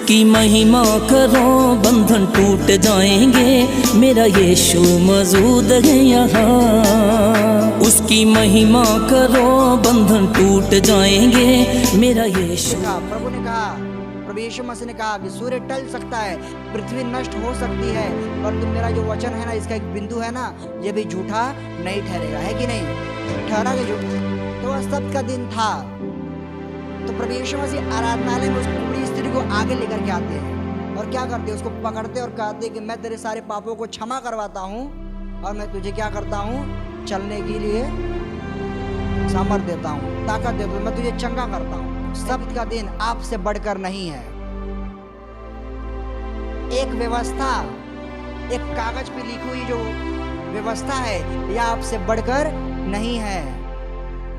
उसकी महिमा करो बंधन टूट जाएंगे, मेरा यीशु मौजूद है यहाँ। उसकी महिमा करो बंधन टूट जाएंगे, मेरा यीशु। प्रभु ने कहा, प्रभु यीशु मसीह ने कहा कि सूर्य टल सकता है, पृथ्वी नष्ट हो सकती है, परंतु मेरा जो वचन है ना, इसका एक बिंदु है ना, ये भी झूठा नहीं ठहरेगा। है कि नहीं? ठहरा कि झूठ? तो वह सब्त का दिन था। तो प्रभु यीशु मसीह आराधनालय में उस कुबड़ी स्त्री को आगे लेकर के आते हैं और क्या करते हैं? उसको पकड़ते और कहते हैं कि मैं तेरे सारे पापों को क्षमा करवाता हूँ और मैं तुझे क्या करता हूँ? चलने के लिए सामर्थ्य देता हूँ, ताकत देता हूँ, मैं तुझे चंगा करता हूँ। सब्त का दिन आपसे बढ़कर नहीं है। एक व्यवस्था, एक कागज पे लिखी हुई जो व्यवस्था है, यह आपसे बढ़कर नहीं है।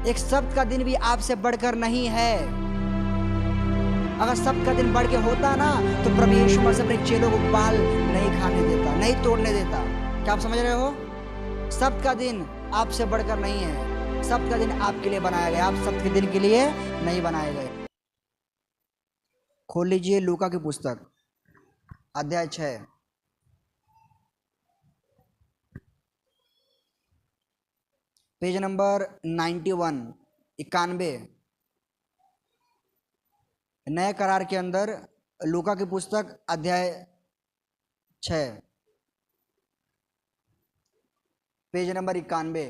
एक सब्त का दिन भी आपसे बढ़कर नहीं है। अगर सब्त का दिन बढ़ के होता ना, तो प्रभु यीशु मसीह अपने चेलों को बाल नहीं खाने देता, नहीं तोड़ने देता। क्या आप समझ रहे हो? सब्त का दिन आपसे बढ़कर नहीं है। सब्त का दिन आपके लिए बनाया गया, आप सब्त के दिन के लिए नहीं बनाए गए। खोल लीजिए लूका की पुस्तक, अध्याय 6, पेज नंबर 91, नए करार के अंदर लूका की पुस्तक अध्याय 6, पेज नंबर 91।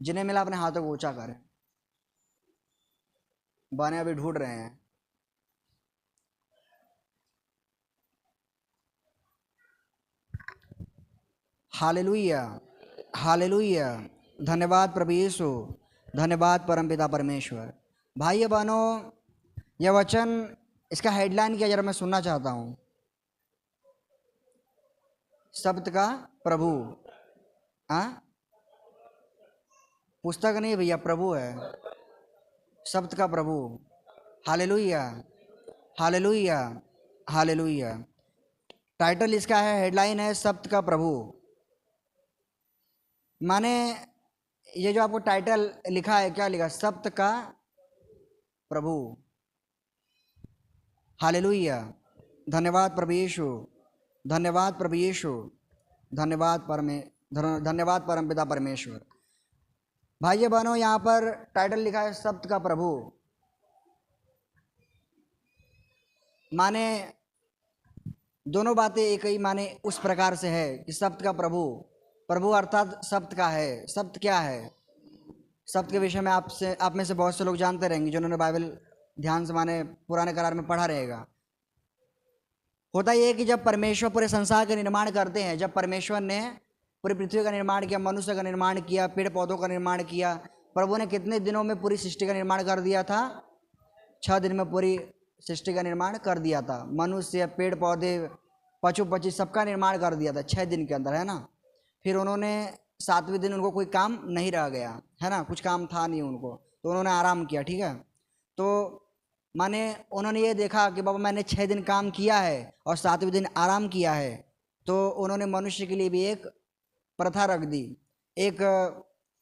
जिन्हें मिला अपने हाथों को ऊंचा करें। बाने अभी ढूंढ रहे हैं। Hallelujah, hallelujah. धन्यवाद प्रभु यीशु, धन्यवाद परमपिता परमेश्वर। भाई बहनों, यह वचन, इसका हेडलाइन क्या जरा मैं सुनना चाहता हूँ। सब्त का प्रभु। हाँ, पुस्तक नहीं भैया, प्रभु है। सब्त का प्रभु। Hallelujah, hallelujah, hallelujah. टाइटल इसका है, हेडलाइन है सब्त का प्रभु। माने ये जो आपको टाइटल लिखा है, क्या लिखा? सब्त का प्रभु। हालेलुया, धन्यवाद प्रभु यीशु, धन्यवाद प्रभु यीशु, धन्यवाद परमपिता परमेश्वर। भाइयों बहनों, यहाँ पर टाइटल लिखा है सब्त का प्रभु। माने दोनों बातें एक ही माने उस प्रकार से है कि सब्त का प्रभु, प्रभु अर्थात सब्त का है। सब्त क्या है? सब्त के विषय में आप में से बहुत से लोग जानते रहेंगे, जिन्होंने बाइबल ध्यान से माने पुराने करार में पढ़ा रहेगा। होता यह है कि जब परमेश्वर पूरे संसार का निर्माण करते हैं, जब परमेश्वर ने पूरी पृथ्वी का निर्माण किया, मनुष्य का निर्माण किया, पेड़ पौधों का निर्माण किया, प्रभु ने कितने दिनों में पूरी सृष्टि का निर्माण कर दिया था? 6 दिन में पूरी सृष्टि का निर्माण कर दिया था। मनुष्य, पेड़ पौधे, पशु पक्षी, सबका निर्माण कर दिया था 6 दिन के अंदर, है ना। फिर उन्होंने 7वें दिन उनको कोई काम नहीं रह गया, है ना, कुछ काम था नहीं उनको, तो उन्होंने आराम किया। ठीक है, तो माने उन्होंने ये देखा कि बाबा मैंने 6 दिन काम किया है और 7वें दिन आराम किया है, तो उन्होंने मनुष्य के लिए भी एक प्रथा रख दी, एक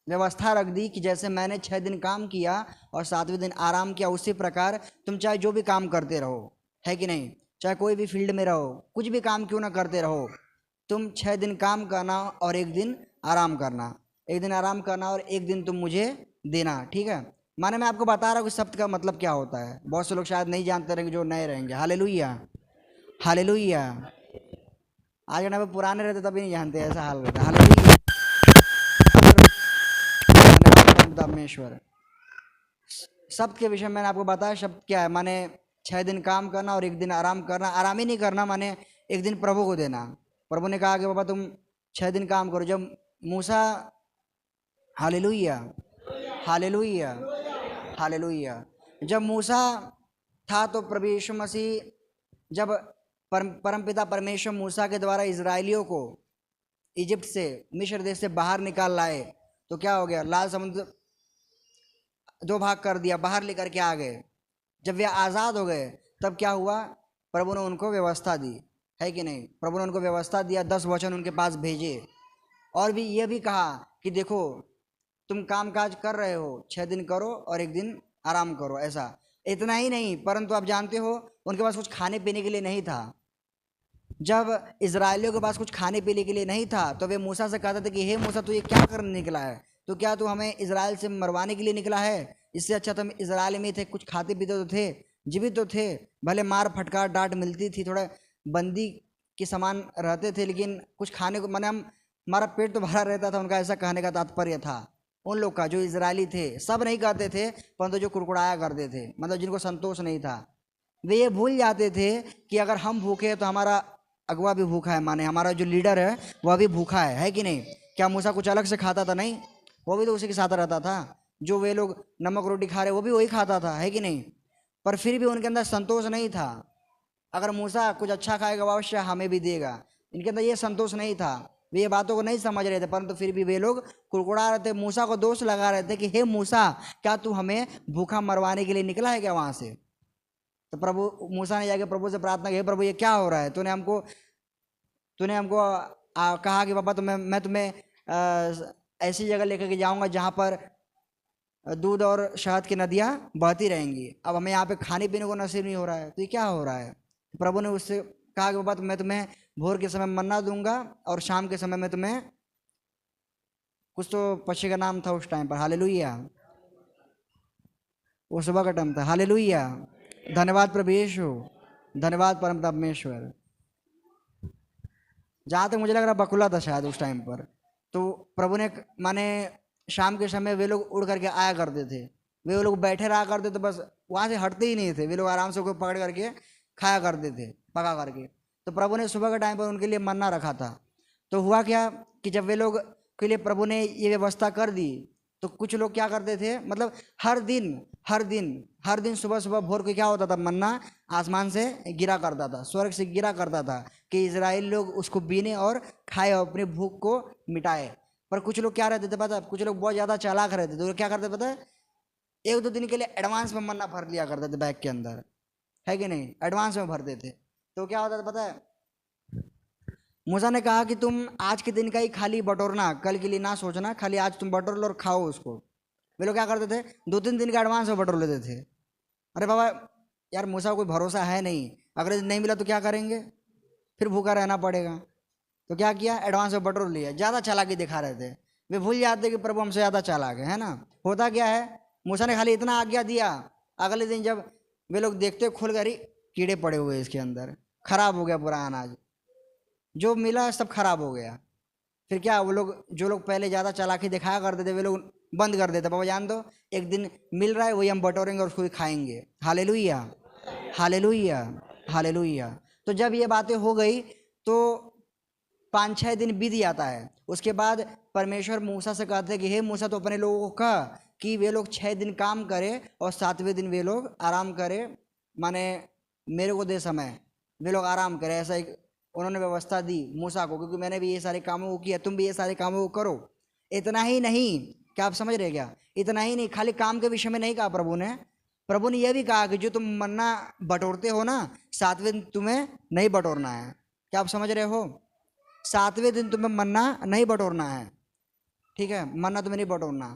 व्यवस्था रख दी कि जैसे मैंने 6 दिन काम किया और 7वें दिन आराम किया, उसी प्रकार तुम चाहे जो भी काम करते रहो, है कि नहीं, चाहे कोई भी फील्ड में रहो, कुछ भी काम क्यों ना करते रहो, तुम 6 दिन काम करना और 1 दिन आराम करना, 1 दिन आराम करना और 1 दिन तुम मुझे देना। ठीक है, माने मैं आपको बता रहा हूँ कि सब्त का मतलब क्या होता है। बहुत से लोग शायद नहीं जानते रहेंगे, जो नए रहेंगे। Hallelujah, hallelujah. आज ना पुराने रहते तभी नहीं जानते, ऐसा हाल रहता है। हालेलुया, धन्यवाद परमेश्वर। सब्त के विषय में मैंने आपको बताया शब्द क्या है। माने 6 दिन काम करना और 1 दिन आराम करना। आराम ही नहीं करना, माने 1 दिन प्रभु को देना। प्रभु ने कहा कि बाबा तुम 6 दिन काम करो। जब मूसा, हालेलुया, हालेलुया, हालेलुया, जब मूसा था तो प्रभु यीशु मसीह, जब परमपिता परमेश्वर मूसा के द्वारा इजराइलियों को इजिप्ट से, मिस्र देश से बाहर निकाल लाए, तो क्या हो गया? लाल समुद्र 2 भाग कर दिया, बाहर लेकर के आ गए। जब वे आज़ाद हो गए तब क्या हुआ? प्रभु ने उनको व्यवस्था दी, है कि नहीं। प्रभु ने उनको व्यवस्था दिया, 10 वचन उनके पास भेजे और भी ये भी कहा कि देखो तुम काम काज कर रहे हो, 6 दिन करो और 1 दिन आराम करो। ऐसा इतना ही नहीं, परंतु आप जानते हो उनके पास कुछ खाने पीने के लिए नहीं था। जब इजरायलियों के पास कुछ खाने पीने के लिए नहीं था तो वे मूसा से कहते थे कि हे मूसा, तू ये क्या करने निकला है? तो क्या तू हमें इजराइल से मरवाने के लिए निकला है? इससे अच्छा तो हम इजराइल में ही थे, कुछ खाते पीते तो थे, जीवित तो थे, भले मार फटकार डांट मिलती थी, थोड़ा बंदी के समान रहते थे, लेकिन कुछ खाने को माने हम हमारा पेट तो भरा रहता था। उनका ऐसा कहने का तात्पर्य था उन लोग का, जो इजरायली थे, सब नहीं कहते थे, परंतु जो कुड़कुड़ाया करते थे, मतलब जिनको संतोष नहीं था, वे ये भूल जाते थे कि अगर हम भूखे हैं तो हमारा अगवा भी भूखा है, माने हमारा जो लीडर है वह भी भूखा है कि नहीं? क्या मूसा कुछ अलग से खाता था? नहीं, वो भी तो उसी के साथ रहता था। जो वे लोग नमक रोटी खा रहे वो भी वही खाता था, है कि नहीं? पर फिर भी उनके अंदर संतोष नहीं था। अगर मूसा कुछ अच्छा खाएगा वो अवश्य हमें भी देगा, इनके अंदर ये संतोष नहीं था। वे ये बातों को नहीं समझ रहे थे, परंतु फिर भी वे लोग कुड़कुड़ा रहे थे, मूसा को दोष लगा रहे थे कि हे मूसा, क्या तू हमें भूखा मरवाने के लिए निकला है क्या वहाँ से? तो प्रभु मूसा ने जाके प्रभु से प्रार्थना की, हे प्रभु ये क्या हो रहा है? तूने हमको कहा कि पापा मैं तुम्हें ऐसी जगह लेकर के जाऊंगा जहाँ पर दूध और शहद की नदियाँ बहती रहेंगी। अब हमें यहाँ पे खाने पीने को नसीब नहीं हो रहा है, तो ये क्या हो रहा है? प्रभु ने उससे कहा कि पापा मैं तुम्हें भोर के समय मन्ना दूंगा और शाम के समय में तुम्हें, कुछ तो पक्षी का नाम था उस टाइम पर, हालेलुया, वो सुबह का टाइम था, हालेलुया, धन्यवाद प्रभु यीशु, धन्यवाद परम परमेश्वर। जहाँ तक मुझे लग रहा बकुला था शायद उस टाइम पर। तो प्रभु ने माने शाम के समय वे लोग उड़ करके आया करते थे, वे लोग बैठे रहा करते थे, बस वहाँ से हटते ही नहीं थे, वे लोग आराम से पकड़ करके खाया करते थे पका करके। तो प्रभु ने सुबह के टाइम पर उनके लिए मन्ना रखा था। तो हुआ क्या कि जब वे लोग के लिए प्रभु ने ये व्यवस्था कर दी, तो कुछ लोग क्या करते थे, मतलब हर दिन सुबह सुबह भोर को क्या होता था, मन्ना आसमान से गिरा करता था, स्वर्ग से गिरा करता था कि इजराइल लोग उसको बीने और खाए और अपनी भूख को मिटाए। पर कुछ लोग क्या रहते थे पता है, कुछ लोग बहुत ज़्यादा चालाक रहते थे, तो क्या करते पता है, 1-2 दिन के लिए एडवांस में मन्ना भर लिया करते थे बैग के अंदर, है कि नहीं? एडवांस में भरते थे। तो क्या होता था पता है, मूसा ने कहा कि तुम आज के दिन का ही खाली बटोरना, कल के लिए ना सोचना, खाली आज तुम बटोर लो और खाओ उसको। वे लोग क्या करते थे, 2-3 दिन का एडवांस में बटोर लेते थे। अरे बाबा यार, मूसा को कोई भरोसा है नहीं, अगले दिन नहीं मिला तो क्या करेंगे, फिर भूखा रहना पड़ेगा। तो क्या किया, एडवांस में बटोर लिया। ज़्यादा चालाकी दिखा रहे थे, वे भूल जाते कि प्रभु हमसे ज़्यादा चालाक है ना। होता क्या है, मूसा ने खाली इतना आज्ञा दिया, अगले दिन जब वे लोग देखते खुल गई, कीड़े पड़े हुए इसके अंदर, खराब हो गया पूरा अनाज, जो मिला सब खराब हो गया। फिर क्या, वो लोग जो लोग पहले ज़्यादा चालाकी दिखाया करते थे वे लोग बंद कर देते, बाबा जान दो एक दिन मिल रहा है वही हम बटोरेंगे और उसको ही खाएंगे। Hallelujah, hallelujah, hallelujah. तो जब ये बातें हो गई तो 5-6 दिन बीत जाता है। उसके बाद परमेश्वर मूसा से कहते हैं कि हे मूसा, तो अपने लोगों को कह कि वे लोग 6 दिन काम करें और 7वें दिन वे लोग आराम करें, माने मेरे को दे समय, वे लोग आराम करें। ऐसा एक उन्होंने व्यवस्था दी मूसा को, क्योंकि मैंने भी ये सारे कामों को किया, तुम भी ये सारे कामों को करो। इतना ही नहीं, क्या आप समझ रहे क्या, इतना ही नहीं, खाली काम के विषय में नहीं कहा प्रभु ने यह भी कहा कि जो तुम मन्ना बटोरते हो ना, 7वें दिन तुम्हें नहीं बटोरना है। क्या आप समझ रहे हो, 7वें दिन तुम्हें मन्ना नहीं बटोरना है, ठीक है, मन्ना तुम्हें नहीं बटोरना।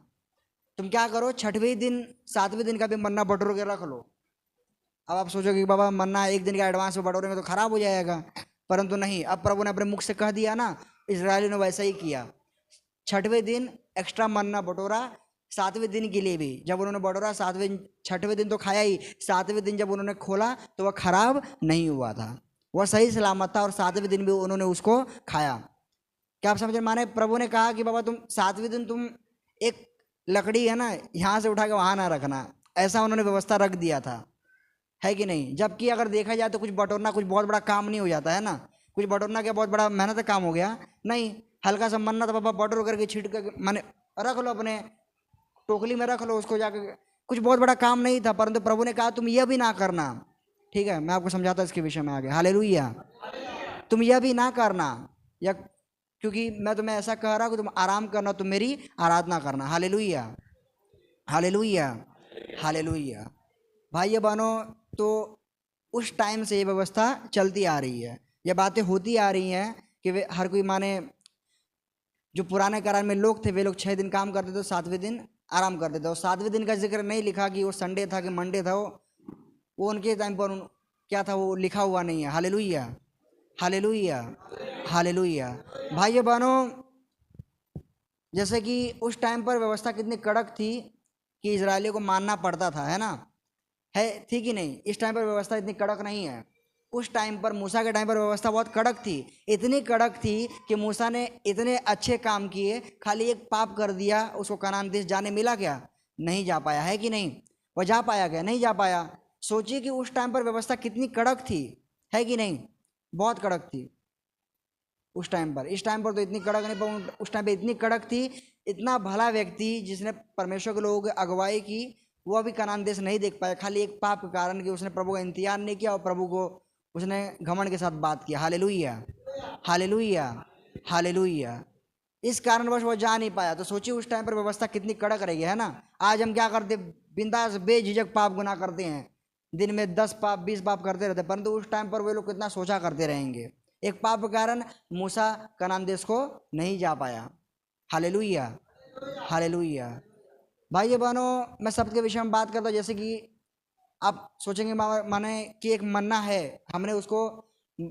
तुम क्या करो, 6वें दिन 7वें दिन का भी मन्ना बटोर के रख लो। अब आप सोचोगे कि बाबा मन्ना एक दिन का एडवांस में बटोरेंगे तो खराब हो जाएगा, परंतु नहीं, अब प्रभु ने अपने मुख से कह दिया ना, इजरायलियों ने वैसा ही किया। 6वें दिन एक्स्ट्रा मन्ना बटोरा, 7वें दिन के लिए भी जब उन्होंने बटोरा, 6वें दिन तो खाया ही, 7वें दिन जब उन्होंने खोला तो वह खराब नहीं हुआ था, वह सही सलामत था, और 7वें दिन भी उन्होंने उसको खाया। क्या आप समझ, माने प्रभु ने कहा कि बाबा तुम 7वें दिन तुम एक लकड़ी है ना यहाँ से उठा के वहाँ ना रखना, ऐसा उन्होंने व्यवस्था रख दिया था, है कि नहीं? जबकि अगर देखा जाए तो कुछ बटोरना कुछ बहुत बड़ा काम नहीं हो जाता है ना, कुछ बटोरना क्या बहुत बड़ा मेहनत का काम हो गया? नहीं, हल्का सा मन्ना तो पापा बटोर करके छीट करके माने रख लो, अपने टोकली में रख लो उसको जाकर, कुछ बहुत बड़ा काम नहीं था। परंतु प्रभु ने कहा तुम यह भी ना करना, ठीक है, मैं आपको समझाता इसके विषय में आगे। हालेलुया, तुम यह भी ना करना, या क्योंकि मैं तुम्हें ऐसा कह रहा हूँ कि तुम आराम करना, तुम मेरी आराधना करना। Hallelujah, hallelujah, hallelujah. भाई बहनों, तो उस टाइम से ये व्यवस्था चलती आ रही है, ये बातें होती आ रही हैं कि वे हर कोई माने, जो पुराने करार में लोग थे वे लोग 6 दिन काम करते थे, 7वें दिन आराम करते थे। और 7वें दिन का जिक्र नहीं लिखा कि वो संडे था कि मंडे था, वो वो उनके टाइम पर क्या था वो लिखा हुआ नहीं है। Hallelujah, hallelujah, hallelujah. भाइयों बहनों, जैसे कि उस टाइम पर व्यवस्था कितनी कड़क थी कि इजरायलियों को मानना पड़ता था, है ना, है, थी कि नहीं? इस टाइम पर व्यवस्था इतनी कड़क नहीं है। उस टाइम पर, मूसा के टाइम पर व्यवस्था बहुत कड़क थी। इतनी कड़क थी कि मूसा ने इतने अच्छे काम किए, खाली एक पाप कर दिया, उसको कनान देश जाने मिला क्या? नहीं जा पाया, है कि नहीं? वह जा पाया क्या? नहीं जा पाया। सोचिए कि उस टाइम पर व्यवस्था कितनी कड़क थी, है कि नहीं? बहुत कड़क थी उस टाइम पर। इस टाइम पर तो इतनी कड़क नहीं, पर उस टाइम पर इतनी कड़क थी। इतना भला व्यक्ति जिसने परमेश्वर के लोगों की अगुवाई की, वो अभी कनान देश नहीं देख पाया, खाली एक पाप के कारण कि उसने प्रभु का इंतजार नहीं किया और प्रभु को उसने घमंड के साथ बात किया। Hallelujah, hallelujah, hallelujah. इस कारणवश वो जा नहीं पाया। तो सोचिए उस टाइम पर व्यवस्था कितनी कड़क रही है ना। आज हम क्या करते, बिंदास बेझिझक पाप गुनाह करते हैं, दिन में 10 पाप 20 पाप करते रहते, परंतु उस टाइम पर वे लोग कितना सोचा करते रहेंगे। एक पाप के कारण मूसा कनान देश को नहीं जा पाया। Hallelujah, hallelujah. भाइयों बहनों, मैं शब्द के विषय में बात करता हूँ। जैसे कि आप सोचेंगे माने कि एक मन्ना है, हमने उसको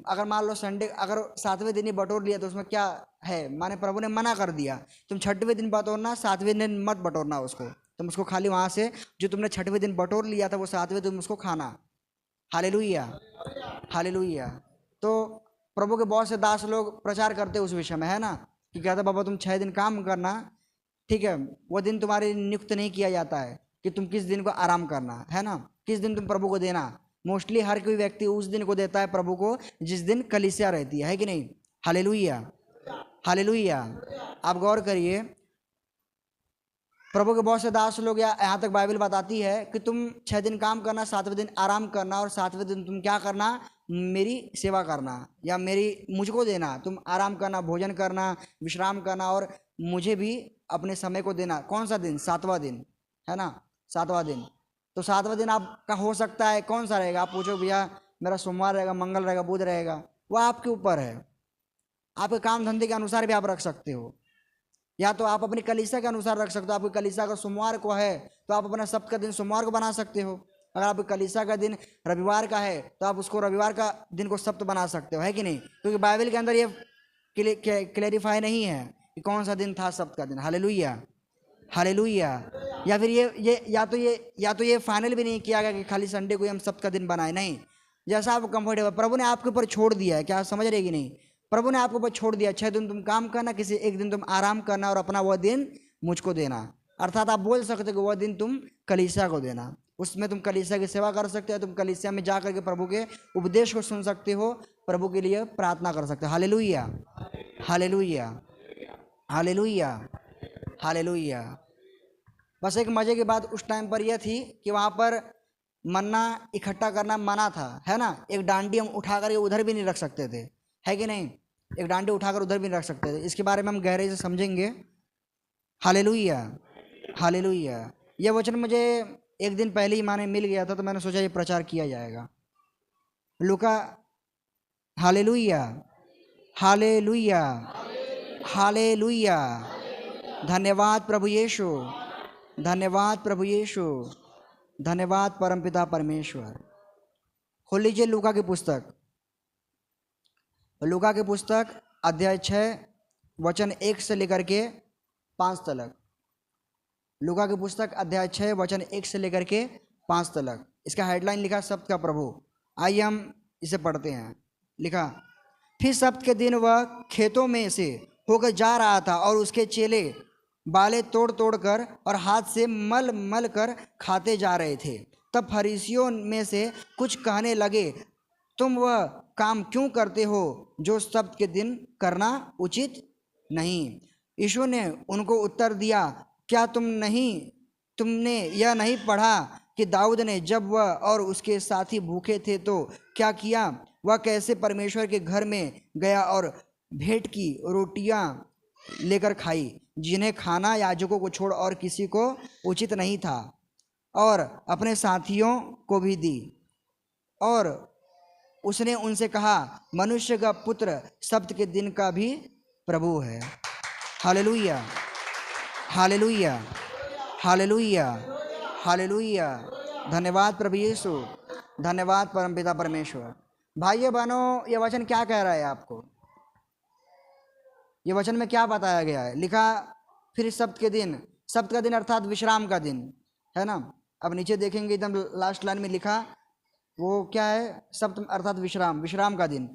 अगर मान लो संडे अगर 7वें दिन ही बटोर लिया तो उसमें क्या है? माने प्रभु ने मना कर दिया, तुम 6वें दिन बटोरना, 7वें दिन मत बटोरना उसको। तुम उसको खाली वहाँ से जो तुमने 6वें दिन बटोर लिया था वो 7वें दिन उसको खाना। Hallelujah, hallelujah. तो प्रभु के बहुत से दास लोग प्रचार करते उस विषय में, है ना, कि कहते बाबा तुम 6 दिन काम करना, ठीक है, वो दिन तुम्हारे नियुक्त नहीं किया जाता है कि तुम किस दिन को आराम करना, है ना, किस दिन तुम प्रभु को देना। मोस्टली हर कोई व्यक्ति उस दिन को देता है प्रभु को जिस दिन कलीसिया रहती है कि नहीं? Hallelujah, hallelujah. आप गौर करिए, प्रभु के बहुत से दास लोग, या यहाँ तक बाइबल बताती है कि तुम 6 दिन काम करना, 7वें दिन आराम करना, और 7वें दिन तुम क्या करना? मेरी सेवा करना या मुझको देना। तुम आराम करना, भोजन करना, विश्राम करना और मुझे भी अपने समय को देना। कौन सा दिन? 7वां दिन, है ना, 7वां दिन। तो 7वां दिन आपका हो सकता है कौन सा रहेगा? आप पूछो भैया मेरा सोमवार रहेगा, मंगल रहेगा, बुध रहेगा, वो आपके ऊपर है। आपके काम धंधे के अनुसार भी आप रख सकते हो, या तो आप अपनी कलीसिया के अनुसार रख सकते हो। आपकी कलीसिया अगर सोमवार को है तो आप अपना सप्त का दिन सोमवार को बना सकते हो। अगर आपकी कलीसिया का दिन रविवार का है तो आप उसको रविवार का दिन को सप्त बना सकते हो, है कि नहीं? क्योंकि बाइबल के अंदर ये क्लेरिफाई नहीं है कि कौन सा दिन था सप्त का दिन। Hallelujah, hallelujah. या फिर या तो ये फाइनल भी नहीं किया गया कि खाली संडे को ही हम सप्त का दिन बनाए। नहीं, जैसा आप कंफर्टेबल, प्रभु ने आपके ऊपर छोड़ दिया है। क्या आप समझ रहे कि नहीं? प्रभु ने आपके ऊपर छोड़ दिया, 6 दिन तुम काम करना, किसी एक दिन तुम आराम करना और अपना वह दिन मुझको देना। अर्थात आप बोल सकते हो कि वह दिन तुम कलीसिया को देना। उसमें तुम कलीसिया की सेवा कर सकते हो, तुम कलीसिया में जा करके प्रभु के उपदेश को सुन सकते हो, प्रभु के लिए प्रार्थना कर सकते हो। Hallelujah, hallelujah, hallelujah, hallelujah. बस एक मजे की बात उस टाइम पर यह थी कि वहाँ पर मन्ना इकट्ठा करना मना था, है ना। एक डांडी हम उठा करके उधर भी नहीं रख सकते थे, है कि नहीं? एक डांडी उठाकर उधर भी नहीं रख सकते थे। इसके बारे में हम गहराई से समझेंगे। Hallelujah, hallelujah. यह वचन मुझे एक दिन पहले ही माने मिल गया था, तो मैंने सोचा ये प्रचार किया जाएगा। लूका, हालेलुया, हालेलुया, हालेलुया। धन्यवाद प्रभु यीशु, धन्यवाद प्रभु यीशु, धन्यवाद परमपिता परमेश्वर। खोल लीजिए लूका की पुस्तक, लूका की पुस्तक अध्याय 6 वचन 1 से लेकर के 5 तक। लूका की पुस्तक अध्याय 6 वचन 1 से लेकर के 5 तक। इसका हेडलाइन लिखा सब्त का प्रभु। आइए हम इसे पढ़ते हैं। लिखा, फिर सब्त के दिन वह खेतों में से होकर जा रहा था और उसके चेले बाले तोड़ तोड़ कर और हाथ से मल मल कर खाते जा रहे थे। तब फरीसियों में से कुछ कहने लगे, तुम वह काम क्यों करते हो जो सब्त के दिन करना उचित नहीं? यीशु ने उनको उत्तर दिया, क्या तुमने यह नहीं पढ़ा कि दाऊद ने जब वह और उसके साथी भूखे थे तो क्या किया? वह कैसे परमेश्वर के घर में गया और भेंट की रोटियां लेकर खाई, जिन्हें खाना याजकों को छोड़ और किसी को उचित नहीं था, और अपने साथियों को भी दी। और उसने उनसे कहा, मनुष्य का पुत्र सब्त के दिन का भी प्रभु है। Hallelujah, hallelujah, hallelujah, hallelujah. धन्यवाद प्रभु यीशु, धन्यवाद परमपिता परमेश्वर। भाइयों बहनों, ये वचन क्या कह रहा है आपको? ये वचन में क्या बताया गया है? लिखा फिर सब्त के दिन, सब्त का दिन अर्थात विश्राम का दिन है ना। अब नीचे देखेंगे एकदम लास्ट लाइन में लिखा वो क्या है? सब्त अर्थात विश्राम, विश्राम का दिन।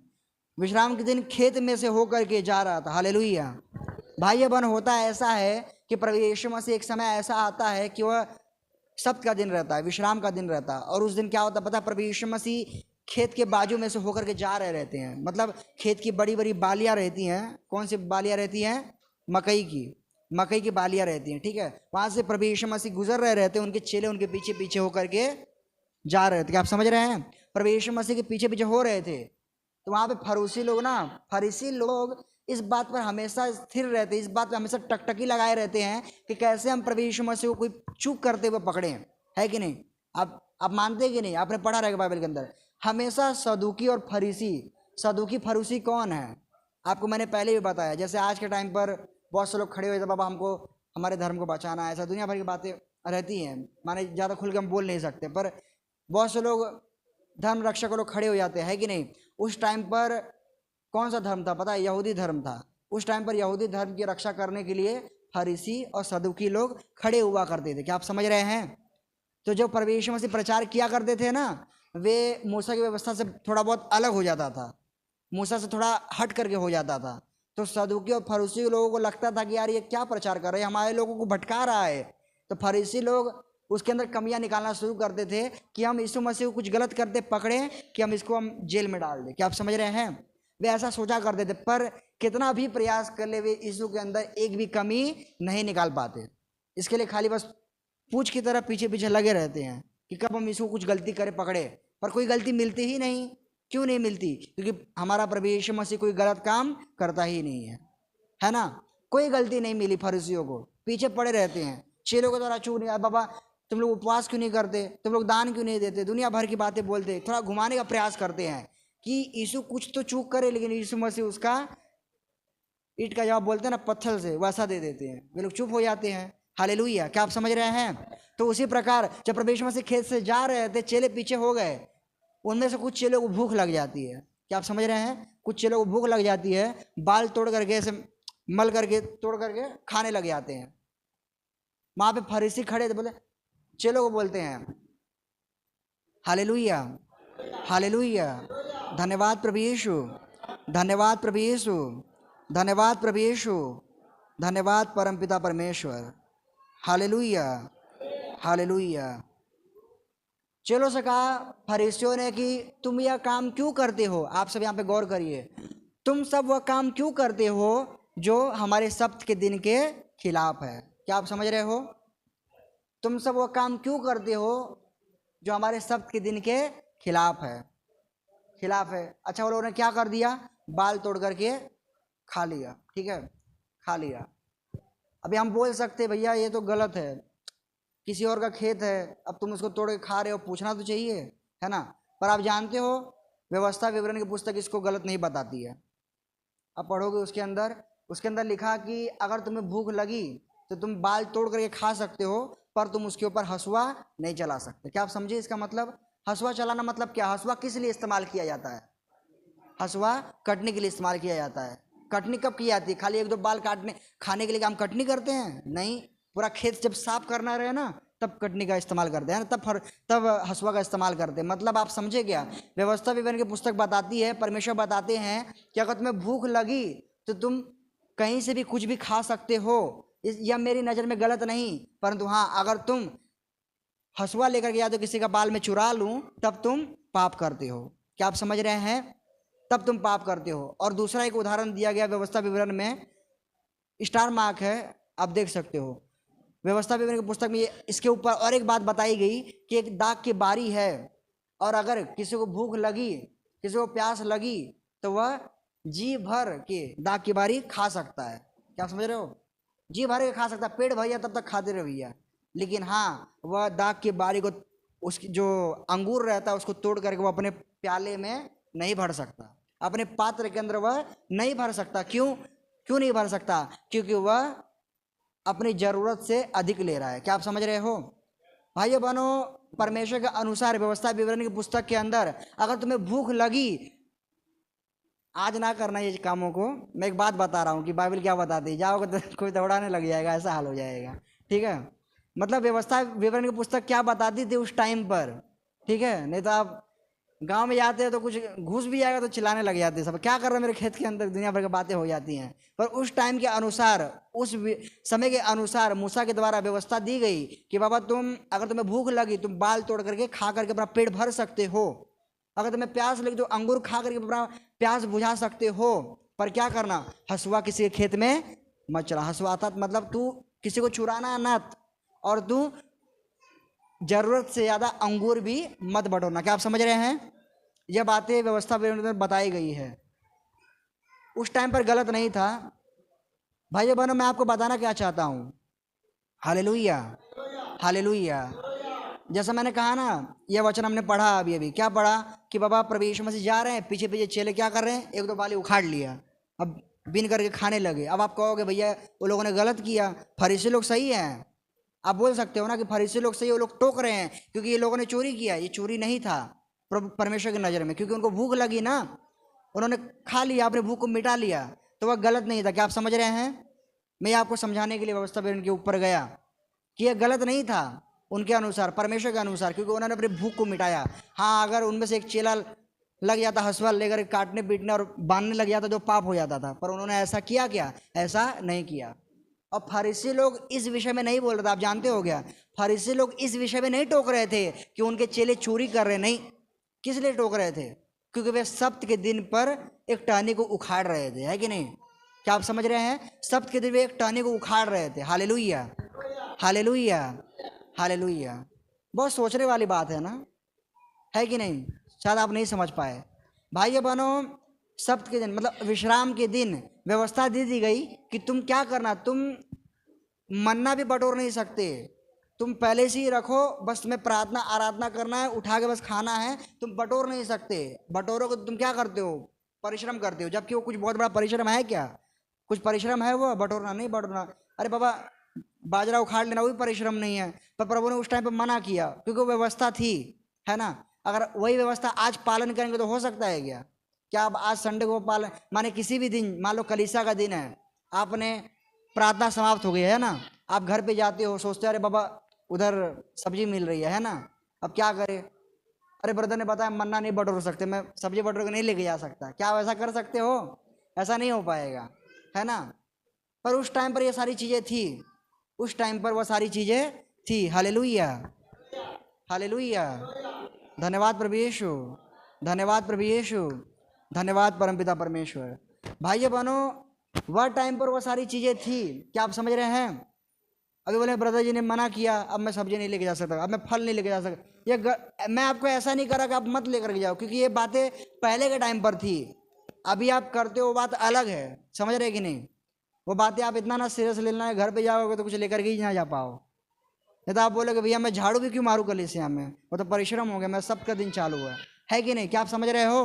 विश्राम के दिन खेत में से होकर के जा रहा था। हालेलुया। भाई बहन, होता ऐसा है कि प्रभु यीशु मसीह एक समय ऐसा आता है कि वह सब्त का दिन रहता है, विश्राम का दिन रहता है। और उस दिन क्या होता है पता? प्रभु यीशु मसीह खेत के बाजू में से होकर के जा रहे रहते हैं। मतलब खेत की बड़ी बड़ी बालियाँ रहती हैं। कौन सी बालियाँ रहती हैं? मकई की बालियाँ रहती हैं, ठीक है। वहाँ से प्रभु यीशु मसीह गुजर रहे रहते हैं, उनके चेले उनके पीछे पीछे होकर के जा रहे थे। क्या आप समझ रहे हैं? प्रभु यीशु मसीह के पीछे पीछे हो रहे थे। तो वहाँ पे फरीसी लोग इस बात पर हमेशा स्थिर रहते, इस बात पर हमेशा टकटकी लगाए रहते हैं कि कैसे हम प्रभु यीशु मसीह को कोई चूक करते हुए पकड़े, है कि नहीं? आप मानते हैं कि नहीं? आपने पढ़ा रहेगा बाइबल के अंदर। हमेशा सदूकी और फरीसी, सदूकी फरीसी कौन है आपको मैंने पहले भी बताया। जैसे आज के टाइम पर बहुत से लोग खड़े हुए थे, बाबा हमको हमारे धर्म को बचाना है, ऐसा दुनिया भर की बातें रहती हैं। माने ज़्यादा खुल के हम बोल नहीं सकते, पर बहुत से लोग धर्म रक्षक लोग खड़े हो जाते हैं, है कि नहीं? उस टाइम पर कौन सा धर्म था पता है? यहूदी धर्म था। उस टाइम पर यहूदी धर्म की रक्षा करने के लिए फरीसी और सदूकी लोग खड़े हुआ करते थे। क्या आप समझ रहे हैं? तो जो प्रभु यीशु मसीह प्रचार किया करते थे ना, वे मूसा की व्यवस्था से थोड़ा बहुत अलग हो जाता था, मूसा से थोड़ा हट करके हो जाता था। तो सदूकी और फरीसी लोगों को लगता था कि यार ये क्या प्रचार कर रहे हैं, हमारे लोगों को भटका रहा है। तो फरीसी लोग उसके अंदर कमियां निकालना शुरू करते थे कि हम यीशु मसीह को कुछ गलत करते पकड़ें कि हम जेल में डाल दें। क्या आप समझ रहे हैं? वे ऐसा सोचा करते थे, पर कितना भी प्रयास कर ले वे यीशु के अंदर एक भी कमी नहीं निकाल पाते। इसके लिए खाली बस पूछ की तरह पीछे पीछे लगे रहते हैं कि कब हम यीशु को कुछ गलती करे पकड़े, पर कोई गलती मिलती ही नहीं। क्यों नहीं मिलती? क्योंकि हमारा प्रभु यीशु मसीह कोई गलत काम करता ही नहीं है ना। कोई गलती नहीं मिली फरीसियों को, पीछे पड़े रहते हैं। चेलों को द्वारा चूक नहीं, बाबा तुम लोग उपवास क्यों नहीं करते, तुम लोग दान क्यों नहीं देते, दुनिया भर की बातें बोलते, थोड़ा घुमाने का प्रयास करते हैं कि यीशु कुछ तो चूक करे, लेकिन यीशु मसीह उसका ईंट का जवाब बोलते हैं ना, पत्थर से वैसा दे देते हैं। वे लोग चुप हो जाते हैं। हालेलुया। क्या आप समझ रहे हैं? तो उसी प्रकार जब प्रभु यीशु मसीह खेत से जा रहे थे, चेले पीछे हो गए। उनमें से कुछ चेलों को भूख लग जाती है। क्या आप समझ रहे हैं? कुछ चेलों को भूख लग जाती है, बाल तोड़ करके ऐसे मल करके तोड़ करके खाने लग जाते हैं। वहां पे फरीसी खड़े थे, बोले चेलों को बोलते हैं हालेलुया, हालेलुया, धन्यवाद प्रभु यीशु, धन्यवाद प्रभु यीशु, धन्यवाद प्रभु यीशु, धन्यवाद परमपिता परमेश्वर, हालेलुया, हालेलुया। चलो से कहा फरीसियों ने कि तुम यह काम क्यों करते हो? आप सब यहाँ पे गौर करिए। तुम सब वह काम क्यों करते हो जो हमारे सब्त के दिन के खिलाफ है? क्या आप समझ रहे हो? तुम सब वह काम क्यों करते हो जो हमारे सब्त के दिन के खिलाफ है? अच्छा, वो लोगों ने क्या कर दिया? बाल तोड़ करके खा लिया। ठीक है, खा लिया। अभी हम बोल सकते भैया ये तो गलत है, किसी और का खेत है, अब तुम उसको तोड़ के खा रहे हो, पूछना तो चाहिए, है ना। पर आप जानते हो व्यवस्था विवरण की पुस्तक इसको गलत नहीं बताती है। अब पढ़ोगे उसके अंदर लिखा कि अगर तुम्हें भूख लगी तो तुम बाल तोड़ करके खा सकते हो, पर तुम उसके ऊपर हंसुआ नहीं चला सकते। क्या आप समझे इसका मतलब? हंसुआ चलाना मतलब क्या? हंसुआ किस लिए इस्तेमाल किया जाता है? हंसुआ कटने के लिए इस्तेमाल किया जाता है। कटनी कब की जाती है? खाली एक दो बाल काटने खाने के लिए काम कटनी करते हैं? नहीं, पूरा खेत जब साफ करना रहे ना तब कटनी का इस्तेमाल करते हैं, तब हंसुआ का इस्तेमाल करते हैं। मतलब आप समझे क्या? व्यवस्था विवरण की पुस्तक बताती है, परमेश्वर बताते हैं कि अगर तुम्हें भूख लगी तो तुम कहीं से भी कुछ भी खा सकते हो। यह मेरी नज़र में गलत नहीं, परंतु हाँ, अगर तुम हंसुआ लेकर के या तो किसी का बाल में चुरा लूँ तब तुम पाप करते हो। क्या आप समझ रहे हैं? तब तुम पाप करते हो। और दूसरा एक उदाहरण दिया गया व्यवस्था विवरण में, स्टार मार्क है, आप देख सकते हो। व्यवस्था विवरण की पुस्तक में इसके ऊपर और एक बात बताई गई कि एक दाग की बारी है, और अगर किसी को भूख लगी, किसी को प्यास लगी, तो वह जी भर के दाग की बारी खा सकता है। क्या समझ रहे हो? जी भर के खा सकता है, पेट भैया तब तक खाते रहे भैया, लेकिन हाँ, वह दाग की बारी को, उसकी जो अंगूर रहता है उसको तोड़ करके वो अपने प्याले में नहीं भर सकता, अपने पात्र के अंदर वह नहीं भर सकता। क्यों नहीं भर सकता? क्योंकि वह अपनी ज़रूरत से अधिक ले रहा है। क्या आप समझ रहे हो? भाइयों बहनों, परमेश्वर के अनुसार व्यवस्था विवरण की पुस्तक के अंदर अगर तुम्हें भूख लगी, आज ना करना ये कामों को, मैं एक बात बता रहा हूँ कि बाइबल क्या बताती है, जाओगे तो कोई दौड़ाने लग जाएगा, ऐसा हाल हो जाएगा। ठीक है, मतलब व्यवस्था विवरण की पुस्तक क्या बताती थी उस टाइम पर। ठीक है, नहीं तो आप गांव में जाते हैं तो कुछ घुस भी जाएगा तो चिल्लाने लग जाते हैं, सब क्या कर रहे हैं मेरे खेत के अंदर, दुनिया भर की बातें हो जाती हैं। पर उस टाइम के अनुसार, उस समय के अनुसार मूसा के द्वारा व्यवस्था दी गई कि बाबा तुम, अगर तुम्हें भूख लगी तुम बाल तोड़ करके खा करके अपना पेट भर सकते हो, अगर तुम्हें प्यास लगी तो अंगूर खा करके अपना प्यास बुझा सकते हो, पर क्या करना, हसुआ किसी के खेत में मत चला। हसुआ था मतलब तू किसी को चुराना मत, और तू जरूरत से ज्यादा अंगूर भी मत बटोरना। क्या आप समझ रहे हैं? यह बातें व्यवस्था में बताई गई है, उस टाइम पर गलत नहीं था। भाई बहनों, मैं आपको बताना क्या चाहता हूँ, हालेलुया हालेलुया। जैसा मैंने कहा ना, यह वचन हमने पढ़ा अभी क्या पढ़ा कि बाबा प्रभु यीशु मसीह जा रहे हैं, पीछे पीछे चेले क्या कर रहे हैं, एक दो बाली उखाड़ लिया, अब बिन करके खाने लगे। अब आप कहोगे भैया वो लोगों ने गलत किया, फरीसी लोग सही हैं। आप बोल सकते हो ना कि फरीसी लोग सही, वो लोग टोक रहे हैं क्योंकि ये लोगों ने चोरी किया। ये चोरी नहीं था परमेश्वर की नज़र में, क्योंकि उनको भूख लगी ना, उन्होंने खा लिया, अपने भूख को मिटा लिया, तो वह गलत नहीं था। क्या आप समझ रहे हैं? मैं आपको समझाने के लिए व्यवस्था विवरण के ऊपर गया कि यह गलत नहीं था उनके अनुसार, परमेश्वर के अनुसार, क्योंकि उन्होंने अपनी भूख को मिटाया। हाँ, अगर उनमें से एक चेला लग जाता हंसुआ लेकर काटने पीटने और बांधने लग जाता जो पाप हो जाता था, पर उन्होंने ऐसा किया क्या? ऐसा नहीं किया। और फरीसी लोग इस विषय में नहीं बोल रहे थे, आप जानते हो गया, फरीसी लोग इस विषय में नहीं टोक रहे थे कि उनके चेले चोरी कर रहे, नहीं। किस लिए टोक रहे थे? क्योंकि वे सब्त के दिन पर एक टहनी को उखाड़ रहे थे, है कि नहीं? क्या आप समझ रहे हैं? सब्त के दिन वे एक टहनी को उखाड़ रहे थे। Hallelujah hallelujah hallelujah. बहुत सोचने वाली बात है ना, है कि नहीं? शायद आप नहीं समझ पाए। भाइयों बहनों, सब्त के दिन मतलब विश्राम के दिन व्यवस्था दी गई कि तुम क्या करना, तुम मन्ना भी बटोर नहीं सकते, तुम पहले से ही रखो, बस तुम्हें प्रार्थना आराधना करना है, उठा के बस खाना है, तुम बटोर नहीं सकते। बटोरोगे तो तुम क्या करते हो? परिश्रम करते हो, जबकि वो कुछ बहुत बड़ा परिश्रम है क्या? कुछ परिश्रम है वो? बटोरना नहीं, बटोरना। अरे बाबा बाजरा उखाड़ लेना वो भी परिश्रम नहीं है, पर प्रभु ने उस टाइम पर मना किया क्योंकि वो व्यवस्था थी, है ना? अगर वही व्यवस्था आज पालन करेंगे तो हो सकता है क्या? क्या आप आज संडे को पालन, माने किसी भी दिन, मान लो कलीसिया का दिन है, आपने प्रार्थना समाप्त हो गई है ना, आप घर पे जाते हो, सोचते अरे बाबा उधर सब्जी मिल रही है ना, अब क्या करें? अरे ब्रदर ने बताया मन्ना नहीं बटोर सकते, मैं सब्जी बटोर के नहीं लेके जा सकता। क्या आप ऐसा कर सकते हो? ऐसा नहीं हो पाएगा, है ना? पर उस टाइम पर ये सारी चीज़ें थी, उस टाइम पर वह सारी चीज़ें थी। Hallelujah hallelujah. धन्यवाद प्रभु यीशु, धन्यवाद प्रभु यीशु, धन्यवाद परमपिता परमेश्वर। भाइयों बहनों, वह टाइम पर वह सारी चीज़ें थी। क्या आप समझ रहे हैं? अभी बोले ब्रदर जी ने मना किया, अब मैं सब्जी नहीं लेके जा सकता, अब मैं फल नहीं लेके जा सकता। मैं आपको ऐसा नहीं करा कि आप मत लेकर के जाओ, क्योंकि ये बातें पहले के टाइम पर थी, अभी आप करते हो बात अलग है। समझ रहे कि नहीं? वो बातें आप इतना ना सीरियस लेना है, घर पे जाओगे तो कुछ लेकर के ही ना जा पाओ। नहीं तो आप बोलोगे भैया मैं झाड़ू भी क्यों मारूँ कलीसिया में, वो तो परिश्रम हो गया, मैं सबका दिन चालू है कि नहीं? क्या आप समझ रहे हो?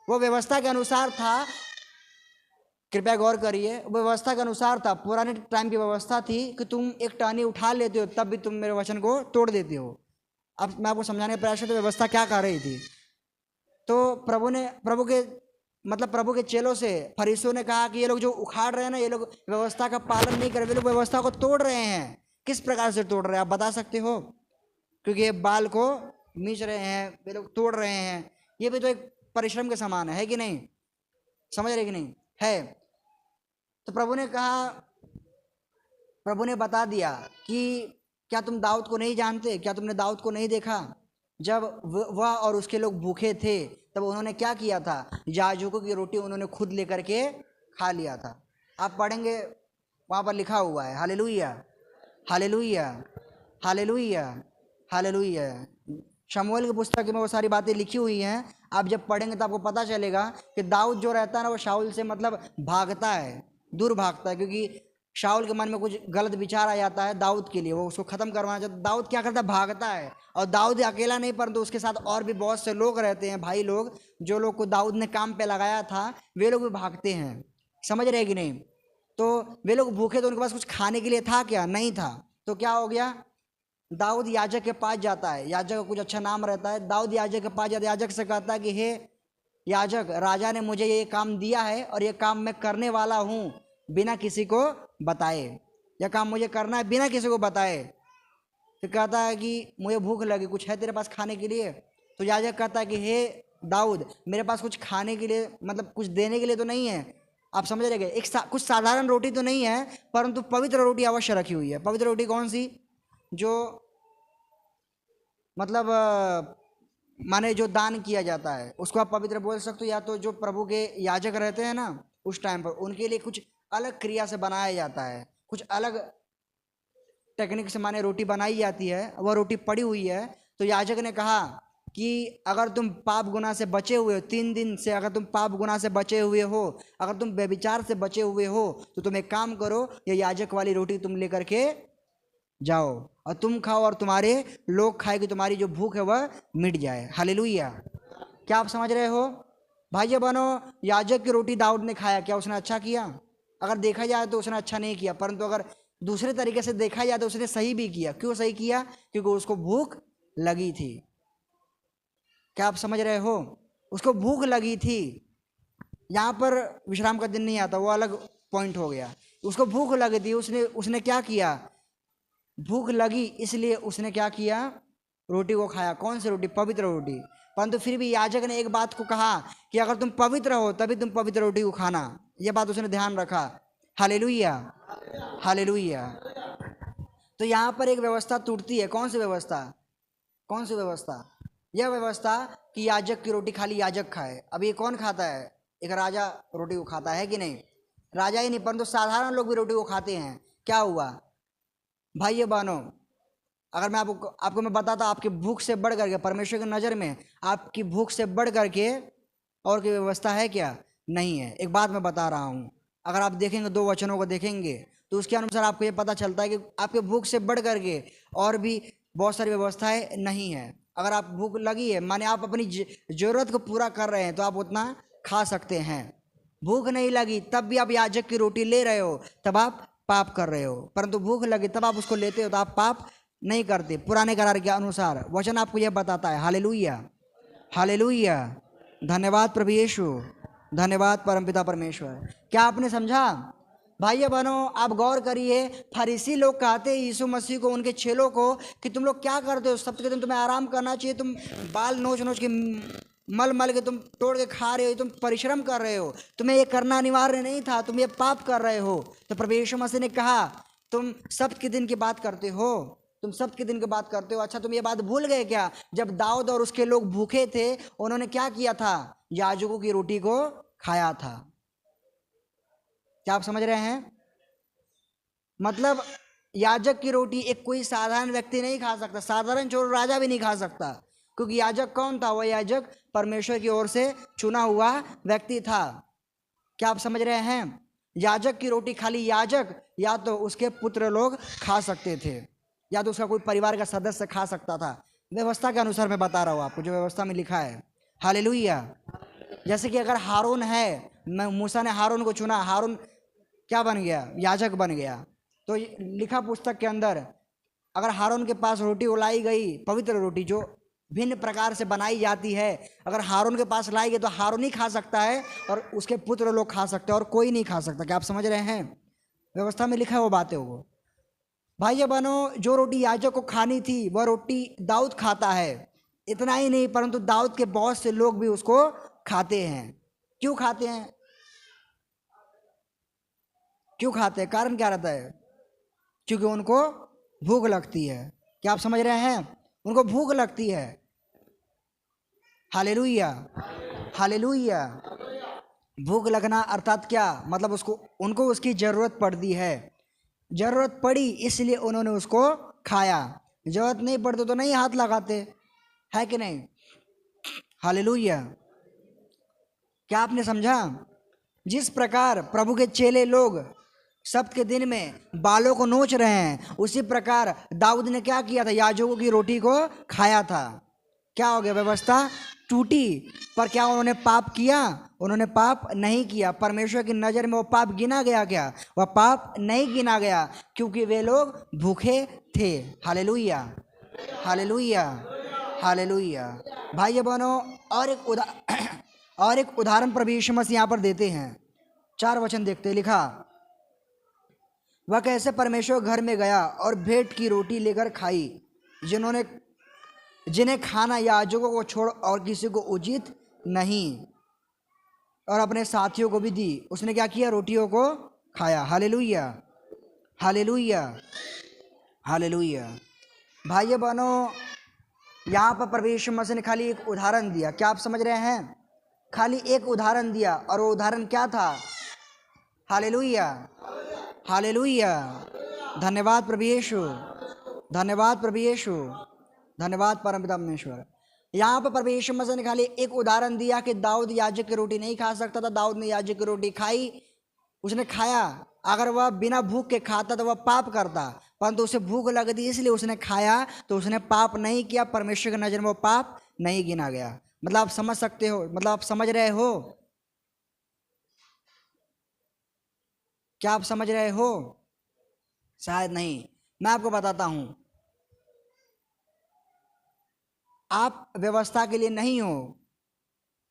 वो व्यवस्था के अनुसार था, कृपया गौर करिए, व्यवस्था के अनुसार था। पुराने टाइम की व्यवस्था थी कि तुम एक टहनी उठा लेते हो तब भी तुम मेरे वचन को तोड़ देते हो। अब मैं आपको समझाने का प्रयास करता हूं व्यवस्था क्या कर रही थी। तो प्रभु के चेलों से फरीसियों ने कहा कि ये लोग जो उखाड़ रहे हैं ना, ये लोग व्यवस्था का पालन नहीं कर रहे, ये लोग व्यवस्था को तोड़ रहे हैं। किस प्रकार से तोड़ रहे हैं आप बता सकते हो? क्योंकि ये बाल को मीच रहे हैं, ये लोग तोड़ रहे हैं, ये भी तो एक परिश्रम के समान है कि नहीं? समझ रहे कि नहीं? है। तो प्रभु ने कहा, प्रभु ने बता दिया कि क्या तुम दाऊद को नहीं जानते? क्या तुमने दाऊद को नहीं देखा? जब वह और उसके लोग भूखे थे तब उन्होंने क्या किया था? याजकों की रोटी उन्होंने खुद लेकर के खा लिया था। आप पढ़ेंगे वहाँ पर लिखा हुआ है। Hallelujah hallelujah hallelujah hallelujah. शमूएल की पुस्तक में वो सारी बातें लिखी हुई हैं। आप जब पढ़ेंगे तो आपको पता चलेगा कि दाऊद जो रहता है ना, वो शाऊल से मतलब भागता है, दूर भागता है, क्योंकि शाऊल के मन में कुछ गलत विचार आ जाता है दाऊद के लिए, वो उसको ख़त्म करवाना चाहता है। दाऊद क्या करता है? भागता है। और दाऊद अकेला नहीं, परंतु उसके साथ और भी बहुत से लोग रहते हैं, भाई लोग, जो लोग को दाऊद ने काम पे लगाया था, वे लोग भी भागते हैं। समझ रहे कि नहीं? तो वे लोग भूखे, तो उनके पास कुछ खाने के लिए था क्या? नहीं था। तो क्या हो गया? दाऊद याजक के पास जाता है, याजक का कुछ अच्छा नाम रहता है, दाऊद याजक के पास जाता है, याजक से कहता है कि हे याजक, राजा ने मुझे ये काम दिया है और ये काम मैं करने वाला हूँ बिना किसी को बताए, यह काम मुझे करना है बिना किसी को बताए। फिर कहता है कि मुझे भूख लगी, कुछ है तेरे पास खाने के लिए? तो याजक कहता है कि हे दाऊद, मेरे पास कुछ खाने के लिए, मतलब कुछ देने के लिए तो नहीं है, आप समझ रहे, कुछ साधारण रोटी तो नहीं है, परंतु पवित्र रोटी अवश्य रखी हुई है। पवित्र रोटी कौन सी? जो मतलब माने जो दान किया जाता है उसको आप पवित्र बोल सकते हो, या तो जो प्रभु के याजक रहते हैं ना उस टाइम पर, उनके लिए कुछ अलग क्रिया से बनाया जाता है, कुछ अलग टेक्निक से माने रोटी बनाई जाती है, वह रोटी पड़ी हुई है। तो याजक ने कहा कि अगर तुम पाप गुनाह से बचे हुए हो, 3 दिन से अगर तुम पाप गुनाह से बचे हुए हो, अगर तुम व्यभिचार से बचे हुए हो, तो तुम एक काम करो, ये याजक वाली रोटी तुम लेकर के जाओ और तुम खाओ और तुम्हारे लोग खाए, कि तुम्हारी जो भूख है वह मिट जाए। हालेलुया। क्या आप समझ रहे हो भाइयों बहनों? याजक की रोटी दाऊद ने खाया, क्या उसने अच्छा किया? अगर देखा जाए तो उसने अच्छा नहीं किया, परंतु अगर दूसरे तरीके से देखा जाए तो उसने सही भी किया। क्यों सही किया? क्योंकि उसको भूख लगी थी। क्या आप समझ रहे हो? उसको भूख लगी थी। यहाँ पर विश्राम का दिन नहीं आता, वो अलग पॉइंट हो गया। उसको भूख लगी थी, उसने क्या किया? भूख लगी इसलिए उसने क्या किया? रोटी को खाया। कौन सी रोटी? पवित्र रोटी। परंतु फिर भी याजक ने एक बात को कहा कि अगर तुम पवित्र हो तभी तुम पवित्र रोटी को खाना, यह बात उसने ध्यान रखा। Hallelujah, hallelujah. तो यहाँ पर एक व्यवस्था टूटती है। कौन सी व्यवस्था? कौन सी व्यवस्था? यह व्यवस्था कि याजक की रोटी खाली याजक खाए। अब ये कौन खाता है? एक राजा रोटी को खाता है कि नहीं? राजा ही नहीं परंतु साधारण लोग भी रोटी को खाते हैं। क्या हुआ भाइयों बहनों? अगर मैं आपको मैं बताता, आपकी भूख से बढ़ करके, परमेश्वर की नज़र में आपकी भूख से बढ़ करके और कोई व्यवस्था है क्या? नहीं है। एक बात मैं बता रहा हूँ, अगर आप देखेंगे 2 वचनों को देखेंगे तो उसके अनुसार आपको ये पता चलता है कि आपके भूख से बढ़ करके और भी बहुत सारी व्यवस्थाएं नहीं है। अगर आप भूख लगी है माने आप अपनी ज़रूरत को पूरा कर रहे हैं तो आप उतना खा सकते हैं। भूख नहीं लगी तब भी आप याजक की रोटी ले रहे हो, तब आप पाप कर रहे हो। परंतु भूख लगी तब आप उसको लेते हो तो आप पाप नहीं करते। पुराने करार के अनुसार वचन आपको यह बताता है। Hallelujah, hallelujah. धन्यवाद प्रभु यीशु, धन्यवाद परमपिता परमेश्वर। क्या आपने समझा? भाइयों बहनों, आप गौर करिए। फरीसी लोग कहते हैं यीशु मसीह को, उनके चेलों को, कि तुम लोग क्या करते हो? सप्ताह के दिन तुम्हें आराम करना चाहिए, तुम बाल नोच नोच के मल मल के तुम तोड़ के खा रहे हो, तुम परिश्रम कर रहे हो, तुम्हें ये करना अनिवार्य नहीं था, तुम ये पाप कर रहे हो। तो प्रभु यीशु मसीह ने कहा तुम सब्त के दिन की बात करते हो, तुम सब्त के दिन की बात करते हो। अच्छा, तुम ये बात भूल गए क्या? जब दाऊद और उसके लोग भूखे थे, उन्होंने क्या किया था? याजकों की रोटी को खाया था। क्या आप समझ रहे हैं? मतलब याजक की रोटी एक कोई साधारण व्यक्ति नहीं खा सकता, साधारण चोर राजा भी नहीं खा सकता। क्योंकि याजक कौन था? वह याजक परमेश्वर की ओर से चुना हुआ व्यक्ति था। क्या आप समझ रहे हैं? याजक की रोटी खाली याजक या तो उसके पुत्र लोग खा सकते थे, या तो उसका कोई परिवार का सदस्य खा सकता था। व्यवस्था के अनुसार मैं बता रहा हूँ आपको, जो व्यवस्था में लिखा है। हालेलुया। जैसे कि अगर हारून है, मूसा ने हारून को चुना, हारून क्या बन गया? याजक बन गया। तो लिखा पुस्तक के अंदर, अगर हारून के पास रोटी लाई गई, पवित्र रोटी जो भिन्न प्रकार से बनाई जाती है, अगर हारून के पास लाई गई तो हारून ही खा सकता है और उसके पुत्र लोग खा सकते हैं और कोई नहीं खा सकता। क्या आप समझ रहे हैं? व्यवस्था में लिखा है वो बातें। वो भाइयों बहनों, जो रोटी याजक को खानी थी वह रोटी दाऊद खाता है। इतना ही नहीं परंतु दाऊद के बहुत से लोग भी उसको खाते हैं। क्यों खाते हैं? क्यों खाते हैं? कारण क्या रहता है? क्योंकि उनको भूख लगती है। क्या आप समझ रहे हैं? उनको भूख लगती है। Hallelujah, hallelujah. भूख लगना अर्थात क्या मतलब? उनको उसकी ज़रूरत पड़ती है। ज़रूरत पड़ी इसलिए उन्होंने उसको खाया। ज़रूरत नहीं पड़ती तो नहीं हाथ लगाते, है कि नहीं? हालेलुया। क्या आपने समझा? जिस प्रकार प्रभु के चेले लोग सब्त के दिन में बालों को नोच रहे हैं, उसी प्रकार दाऊद ने क्या किया था? याजकों की रोटी को खाया था। क्या हो गया? व्यवस्था टूटी। पर क्या उन्होंने पाप किया? उन्होंने पाप नहीं किया। परमेश्वर की नज़र में वो पाप गिना गया क्या? वह पाप नहीं गिना गया, क्योंकि वे लोग भूखे थे। Hallelujah, hallelujah, hallelujah. भाई बहनों, और एक उदाहरण प्रभु यीशु मसीह यहाँ पर देते हैं। 4 वचन देखते हैं। लिखा, वह कैसे परमेश्वर घर में गया और भेंट की रोटी लेकर खाई, जिन्हें खाना याजकों को छोड़ और किसी को उचित नहीं, और अपने साथियों को भी दी। उसने क्या किया? रोटियों को खाया। Hallelujah, hallelujah, hallelujah. भाइयों बहनों, यहाँ पर प्रभु यीशु मसीह ने खाली एक उदाहरण दिया। क्या आप समझ रहे हैं? खाली एक उदाहरण दिया, और वो उदाहरण क्या था? Hallelujah, hallelujah. धन्यवाद प्रभु यीशु, धन्यवाद प्रभु यीशु, धन्यवाद परमपिता परमेश्वर। यहाँ पर प्रभु यीशु मसीह ने खाली एक उदाहरण दिया कि दाऊद याजक की रोटी नहीं खा सकता था। दाऊद ने याजक की रोटी खाई, उसने खाया। अगर वह बिना भूख के खाता तो वह पाप करता, परंतु उसे भूख लगती इसलिए उसने खाया, तो उसने पाप नहीं किया। परमेश्वर की नज़र में वो पाप नहीं गिना गया। मतलब आप समझ सकते हो? मतलब आप समझ रहे हो? क्या आप समझ रहे हो? शायद नहीं। मैं आपको बताता हूं, आप व्यवस्था के लिए नहीं हो।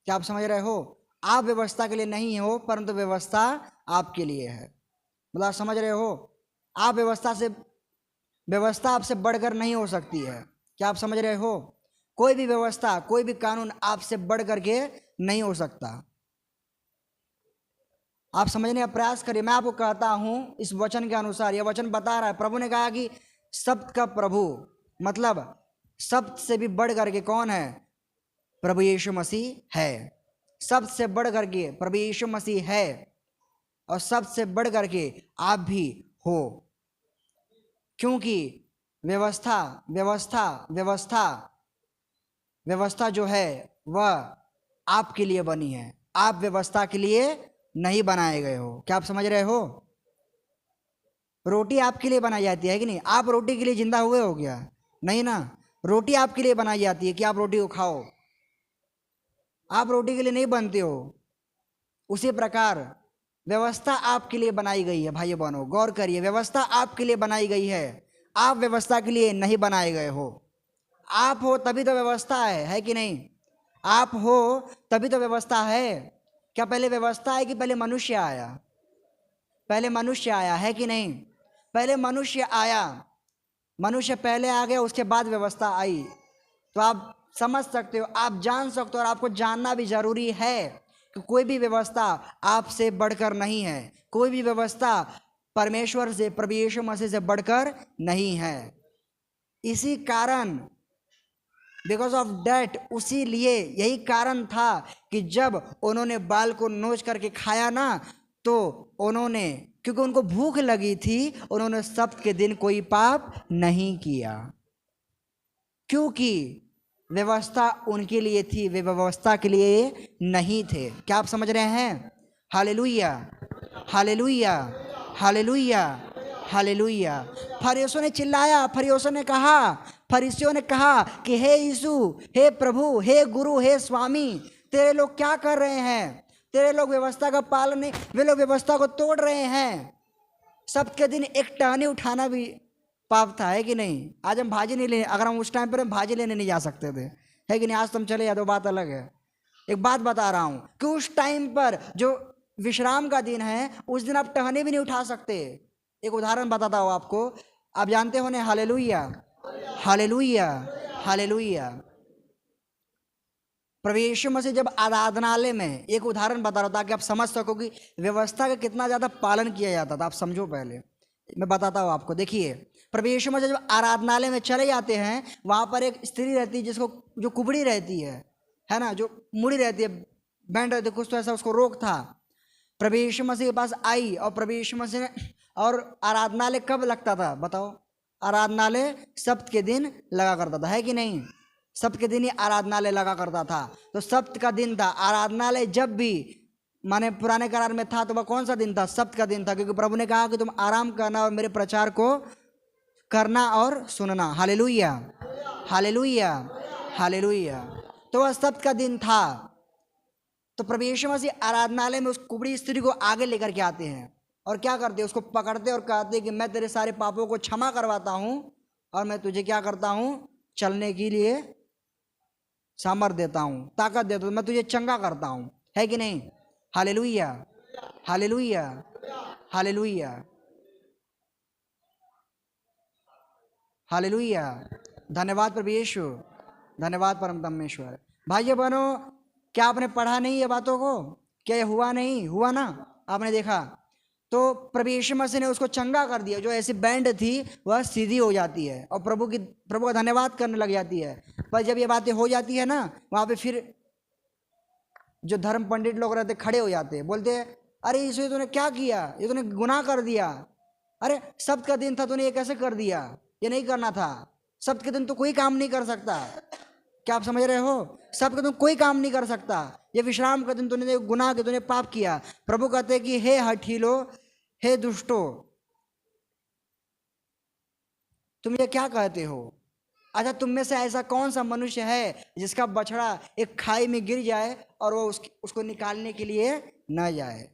क्या आप समझ रहे हो? आप व्यवस्था के लिए नहीं हो, परंतु व्यवस्था आपके लिए है। मतलब आप समझ रहे हो? आप व्यवस्था आपसे बढ़कर नहीं हो सकती है। क्या आप समझ रहे हो? कोई भी व्यवस्था, कोई भी कानून आपसे बढ़ करके नहीं हो सकता। आप समझने का प्रयास करिए। मैं आपको कहता हूं, इस वचन के अनुसार, यह वचन बता रहा है, प्रभु ने कहा कि सब्त का प्रभु, मतलब सब्त से भी बढ़ करके कौन है? प्रभु यीशु मसीह है। सबसे बढ़ करके प्रभु यीशु मसीह है, और सबसे बढ़ करके आप भी हो। क्योंकि व्यवस्था व्यवस्था व्यवस्था व्यवस्था जो है वह आपके लिए बनी है। आप व्यवस्था के लिए नहीं बनाए गए हो। क्या आप समझ रहे हो? रोटी आपके लिए बनाई जाती है कि नहीं? आप रोटी के लिए जिंदा हुए हो क्या? नहीं ना। रोटी आपके लिए बनाई जाती है कि आप रोटी को खाओ। आप रोटी के लिए नहीं बनते हो। उसी प्रकार व्यवस्था आपके लिए बनाई गई है। भाइयों बहनों, गौर करिए, व्यवस्था आपके लिए बनाई गई है। आप व्यवस्था के लिए नहीं बनाए गए हो। आप हो तभी तो व्यवस्था है कि नहीं? आप हो तभी तो व्यवस्था है। क्या पहले व्यवस्था है कि पहले मनुष्य आया? पहले मनुष्य आया है कि नहीं? पहले मनुष्य आया, मनुष्य पहले आ गया, उसके बाद व्यवस्था आई। तो आप समझ सकते हो, आप जान सकते हो, और आपको जानना भी जरूरी है कि कोई भी व्यवस्था आपसे बढ़कर नहीं है। कोई भी व्यवस्था परमेश्वर से, प्रभु यीशु मसीह से बढ़कर नहीं है। इसी कारण, बिकॉज ऑफ डैट, उसी लिए, यही कारण था कि जब उन्होंने बाल को नोच करके खाया ना, तो उन्होंने, क्योंकि उनको भूख लगी थी, उन्होंने सब्त के दिन कोई पाप नहीं किया, क्योंकि व्यवस्था उनके लिए थी, वे व्यवस्था के लिए नहीं थे। क्या आप समझ रहे हैं? Hallelujah, hallelujah, hallelujah, hallelujah. फरीसियों ने चिल्लाया, फरीसियों ने कहा कि हे यीशु, हे प्रभु, हे गुरु, हे स्वामी, तेरे लोग क्या कर रहे हैं? तेरे लोग व्यवस्था का पालन नहीं, वे लोग व्यवस्था को तोड़ रहे हैं। सब्त के दिन एक टहनी उठाना भी पाप था, है कि नहीं? आज हम भाजी नहीं लेने, अगर हम उस टाइम पर हम भाजी लेने नहीं जा सकते थे, है कि नहीं? आज तुम चले या तो बात अलग है। एक बात बता रहा हूं कि उस टाइम पर जो विश्राम का दिन है, उस दिन आप टहनी भी नहीं उठा सकते। एक उदाहरण बताता हूं आपको, आप जानते हो ना? Hallelujah, hallelujah, hallelujah. प्रभु यीशु मसीह जब आराधनालय में, एक उदाहरण बता रहा था ताकि आप समझ सको कि व्यवस्था का कितना ज़्यादा पालन किया जाता था। आप समझो, पहले मैं बताता हूँ आपको। देखिए, प्रभु यीशु मसीह जब आराधनालय में चले जाते हैं, वहाँ पर एक स्त्री रहती है जिसको, जो कुबड़ी रहती है ना, जो मुड़ी रहती है, बैंड रहती है, कुछ तो ऐसा उसको रोग था। प्रभु यीशु मसीह के पास आई, और प्रभु यीशु मसीह ने, और आराधनालय कब लगता था बताओ? आराधनालय सब्त के दिन लगा करता था, है कि नहीं? सब्त के दिन ही आराधनालय लगा करता था। तो सब्त का दिन था। आराधनालय जब भी, माने पुराने करार में था, तो वह कौन सा दिन था? सब्त का दिन था, क्योंकि प्रभु ने कहा कि तुम आराम करना और मेरे प्रचार को करना और सुनना। Hallelujah, hallelujah, hallelujah. तो वह सब्त का दिन था। तो प्रभु यीशु मसीह आराधनालय में उस कुबड़ी स्त्री को आगे लेकर के आते हैं और क्या करते हैं, उसको पकड़ते और कहते हैं कि मैं तेरे सारे पापों को क्षमा करवाता हूँ और मैं तुझे क्या करता हूँ, चलने के लिए सामर्थ देता हूँ, ताकत देता हूँ, मैं तुझे चंगा करता हूँ। है कि नहीं? Hallelujah, hallelujah, hallelujah, hallelujah. धन्यवाद प्रभु यीशु, धन्यवाद परम परमेश्वर। भाइयों बहनों, क्या आपने पढ़ा नहीं ये बातों को? क्या ये हुआ नहीं? हुआ ना? आपने देखा। तो प्रभु यीशु मसीह ने उसको चंगा कर दिया। जो ऐसी बैंड थी वह सीधी हो जाती है और प्रभु का धन्यवाद करने लग जाती है। पर जब ये बातें हो जाती है ना, वहाँ पे फिर जो धर्म पंडित लोग रहते खड़े हो जाते हैं, बोलते हैं अरे यीशु ये तूने क्या किया, ये तूने गुनाह कर दिया। अरे सब्त का दिन था, तूने ये कैसे कर दिया? ये नहीं करना था। सब्त के दिन तो कोई काम नहीं कर सकता। क्या आप समझ रहे हो? सब्त के दिन कोई काम नहीं कर सकता। ये विश्राम का दिन तूने गुनाह के, तूने पाप किया। प्रभु कहते हैं कि हे हठीलो, हे दुष्टो, तुम ये क्या कहते हो? अच्छा, तुम में से ऐसा कौन सा मनुष्य है जिसका बछड़ा एक खाई में गिर जाए और वो उसको निकालने के लिए न जाए?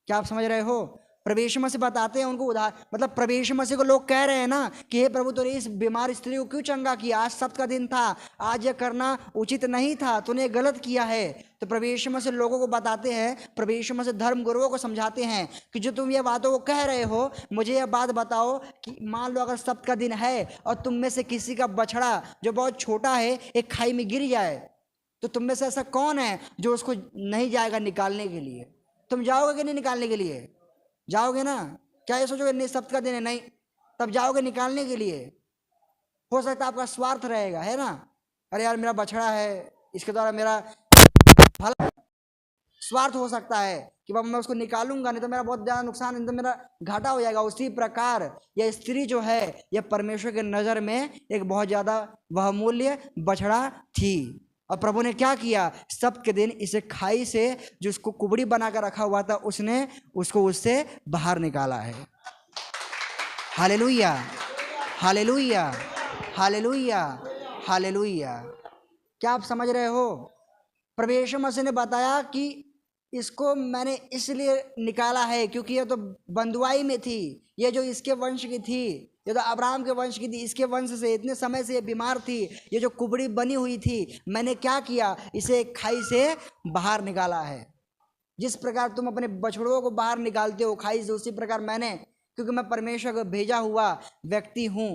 क्या आप समझ रहे हो? प्रभु यीशु मसीह बताते हैं उनको उदाहरण, मतलब प्रभु यीशु मसीह को लोग कह रहे हैं ना कि हे प्रभु, तूने इस बीमार स्त्री को क्यों चंगा किया? आज सब्त का दिन था, आज ये करना उचित नहीं था, तूने गलत किया है। तो प्रभु यीशु मसीह लोगों को बताते हैं, प्रभु यीशु मसीह धर्म गुरुओं को समझाते हैं कि जो तुम ये बातों को कह रहे हो, मुझे ये बात बताओ कि मान लो अगर सब्त का दिन है और तुम में से किसी का बछड़ा जो बहुत छोटा है एक खाई में गिर जाए, तो तुम में से ऐसा कौन है जो उसको नहीं जाएगा निकालने के लिए? तुम जाओगे कि नहीं निकालने के लिए? जाओगे ना? क्या ये सोचोगे नहीं सब्त का दिन है? नहीं, तब जाओगे निकालने के लिए। हो सकता है आपका स्वार्थ रहेगा, है ना? अरे यार मेरा बछड़ा है, इसके द्वारा मेरा भला, स्वार्थ हो सकता है कि बाबा मैं उसको निकालूंगा, नहीं तो मेरा बहुत ज़्यादा नुकसान, नहीं तो मेरा घाटा हो जाएगा। उसी प्रकार यह स्त्री जो है, यह परमेश्वर के नज़र में एक बहुत ज़्यादा बहुमूल्य बछड़ा थी। और प्रभु ने क्या किया? सब्त के दिन इसे खाई से, जो उसको कुबड़ी बनाकर रखा हुआ था, उसने उसको उससे बाहर निकाला है। Hallelujah, hallelujah, hallelujah, hallelujah. क्या आप समझ रहे हो? प्रभु यीशु मसीह ने बताया कि इसको मैंने इसलिए निकाला है क्योंकि ये तो बंधुआई में थी, ये जो इसके वंश की थी, ये तो अब्राहम के वंश की थी, इसके वंश से इतने समय से ये बीमार थी, ये जो कुबड़ी बनी हुई थी, मैंने क्या किया? इसे एक खाई से बाहर निकाला है। जिस प्रकार तुम अपने बछड़ों को बाहर निकालते हो खाई से, उसी प्रकार मैंने, क्योंकि मैं परमेश्वर का भेजा हुआ व्यक्ति हूँ,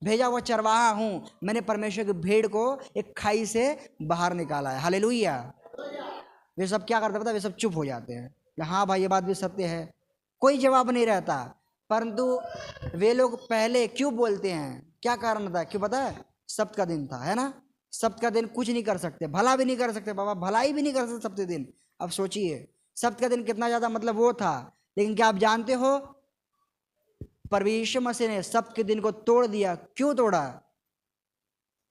भेजा हुआ चरवाहा हूँ, मैंने परमेश्वर की भेड़ को एक खाई से बाहर निकाला है। हालेलुया। वे सब क्या करते पता? वे सब चुप हो जाते हैं। हाँ भाई, ये बात भी सत्य है। कोई जवाब नहीं रहता। परंतु वे लोग पहले क्यों बोलते हैं? क्या कारण था? क्यों पता है? सब्त का दिन था, है ना? सब्त का दिन कुछ नहीं कर सकते, भला भी नहीं कर सकते, बाबा भलाई भी नहीं कर सकते सब्त दिन। अब सोचिए सब्त का दिन कितना ज़्यादा मतलब वो था। लेकिन क्या आप जानते हो, प्रभु यीशु मसीह ने सब्त के दिन को तोड़ दिया। क्यों तोड़ा?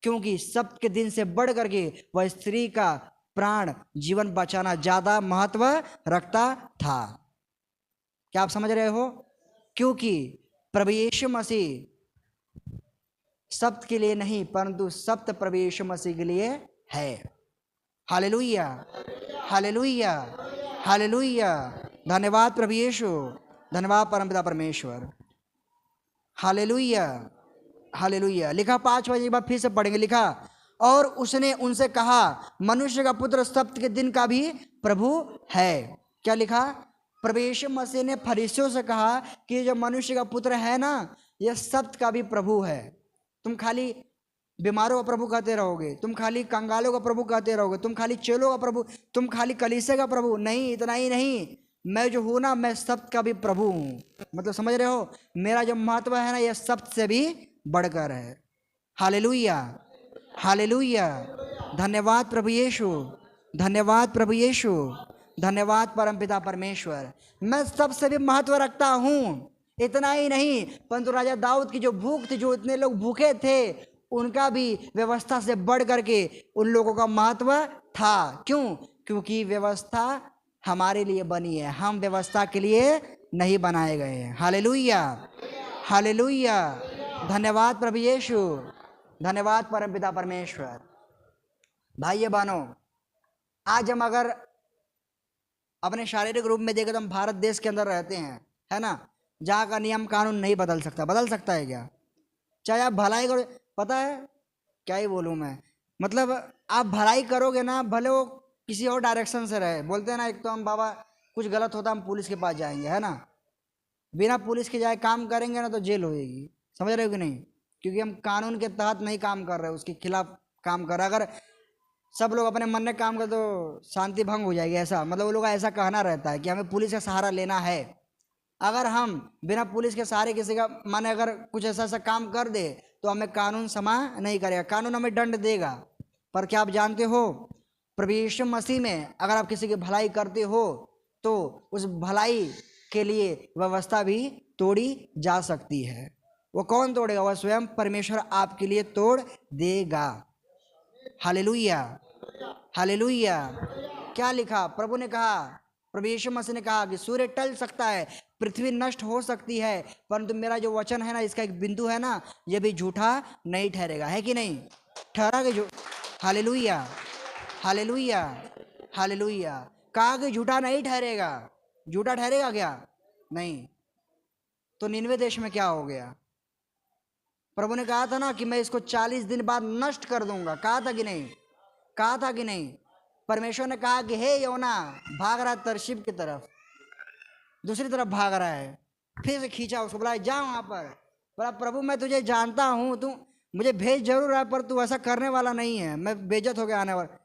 क्योंकि सब्त के दिन से बढ़ करके वह स्त्री का प्राण, जीवन बचाना ज्यादा महत्व रखता था। क्या आप समझ रहे हो? क्योंकि प्रभु यीशु मसीह सब्त के लिए नहीं, परंतु सब्त प्रभु यीशु मसीह के लिए है। Hallelujah, hallelujah, hallelujah. धन्यवाद प्रभु यीशु, धन्यवाद परमपिता परमेश्वर। Hallelujah, hallelujah. लिखा 5 बजे बाद फिर से पढ़ेंगे। लिखा, और उसने उनसे कहा, मनुष्य का पुत्र सब्त के दिन का भी प्रभु है। क्या लिखा? प्रभु यीशु मसीह ने फरीसियों से कहा कि जो मनुष्य का पुत्र है ना, यह सब्त का भी प्रभु है। तुम खाली बीमारों का प्रभु कहते रहोगे, तुम खाली कंगालों का प्रभु कहते रहोगे, तुम खाली चेलों का प्रभु, तुम खाली कलीसिया का प्रभु नहीं। इतना ही नहीं, मैं जो हूँ ना, मैं सब्त का भी प्रभु हूँ। मतलब समझ रहे हो? मेरा जो महत्व है ना, यह सब्त से भी बढ़कर है। Hallelujah, hallelujah. धन्यवाद प्रभु यीशु, धन्यवाद प्रभु यीशु, धन्यवाद परमपिता परमेश्वर। मैं सबसे भी महत्व रखता हूँ। इतना ही नहीं, परंतु राजा दाऊद की जो भूख थी, जो इतने लोग भूखे थे, उनका भी व्यवस्था से बढ़ करके उन लोगों का महत्व था। क्यों? क्योंकि व्यवस्था हमारे लिए बनी है, हम व्यवस्था के लिए नहीं बनाए गए हैं। Hallelujah, hallelujah. धन्यवाद प्रभु यीशु, धन्यवाद परमपिता परमेश्वर। भाई बहनों, आज हम अगर अपने शारीरिक रूप में देखें तो हम भारत देश के अंदर रहते हैं, है ना, जहाँ का नियम कानून नहीं बदल सकता है क्या? चाहे आप भलाई करो, पता है क्या ही बोलूँ मैं, मतलब आप भलाई करोगे ना, भले वो किसी और डायरेक्शन से रहे, बोलते हैं ना, एक तो हम बाबा कुछ गलत होता हम पुलिस के पास जाएंगे, है ना, बिना पुलिस के जाए काम करेंगे ना तो जेल होएगी, समझ रहे हो कि नहीं? क्योंकि हम कानून के तहत नहीं काम कर रहे, उसके खिलाफ काम कर रहे। अगर सब लोग अपने मन में काम कर तो शांति भंग हो जाएगी, ऐसा मतलब वो लोग का ऐसा कहना रहता है कि हमें पुलिस का सहारा लेना है। अगर हम बिना पुलिस के सहारे किसी का माने अगर कुछ ऐसा ऐसा काम कर दे तो हमें कानून क्षमा नहीं करेगा, कानून हमें दंड देगा। पर क्या आप जानते हो, प्रभु यीशु मसीह में अगर आप किसी की भलाई करते हो तो उस भलाई के लिए व्यवस्था भी तोड़ी जा सकती है। वो कौन तोड़ेगा? वह स्वयं परमेश्वर आपके लिए तोड़ देगा। Hallelujah, hallelujah. क्या लिखा? प्रभु ने कहा, प्रभु यीशु मसीह ने कहा कि सूर्य टल सकता है, पृथ्वी नष्ट हो सकती है, परंतु मेरा जो वचन है ना, इसका एक बिंदु है ना, ये भी झूठा नहीं ठहरेगा, है कि नहीं? ठहरा कि हालेलुया, हालेलुया, हालेलुया। कहा कि झूठा नहीं ठहरेगा। झूठा ठहरेगा क्या? नहीं। तो निनवे देश में क्या हो गया? प्रभु ने कहा था ना कि मैं इसको 40 दिन बाद नष्ट कर दूंगा, कहा था कि नहीं? कहा था कि नहीं? परमेश्वर ने कहा कि हे योना, भाग रहा है तरशीब की तरफ, दूसरी तरफ भाग रहा है, फिर से खींचा उसको, बोला जा वहां पर। बोला प्रभु मैं तुझे जानता हूँ, तू मुझे भेज जरूर है पर तू ऐसा करने वाला नहीं है, मैं बेइज्जत हो गया आने वाला।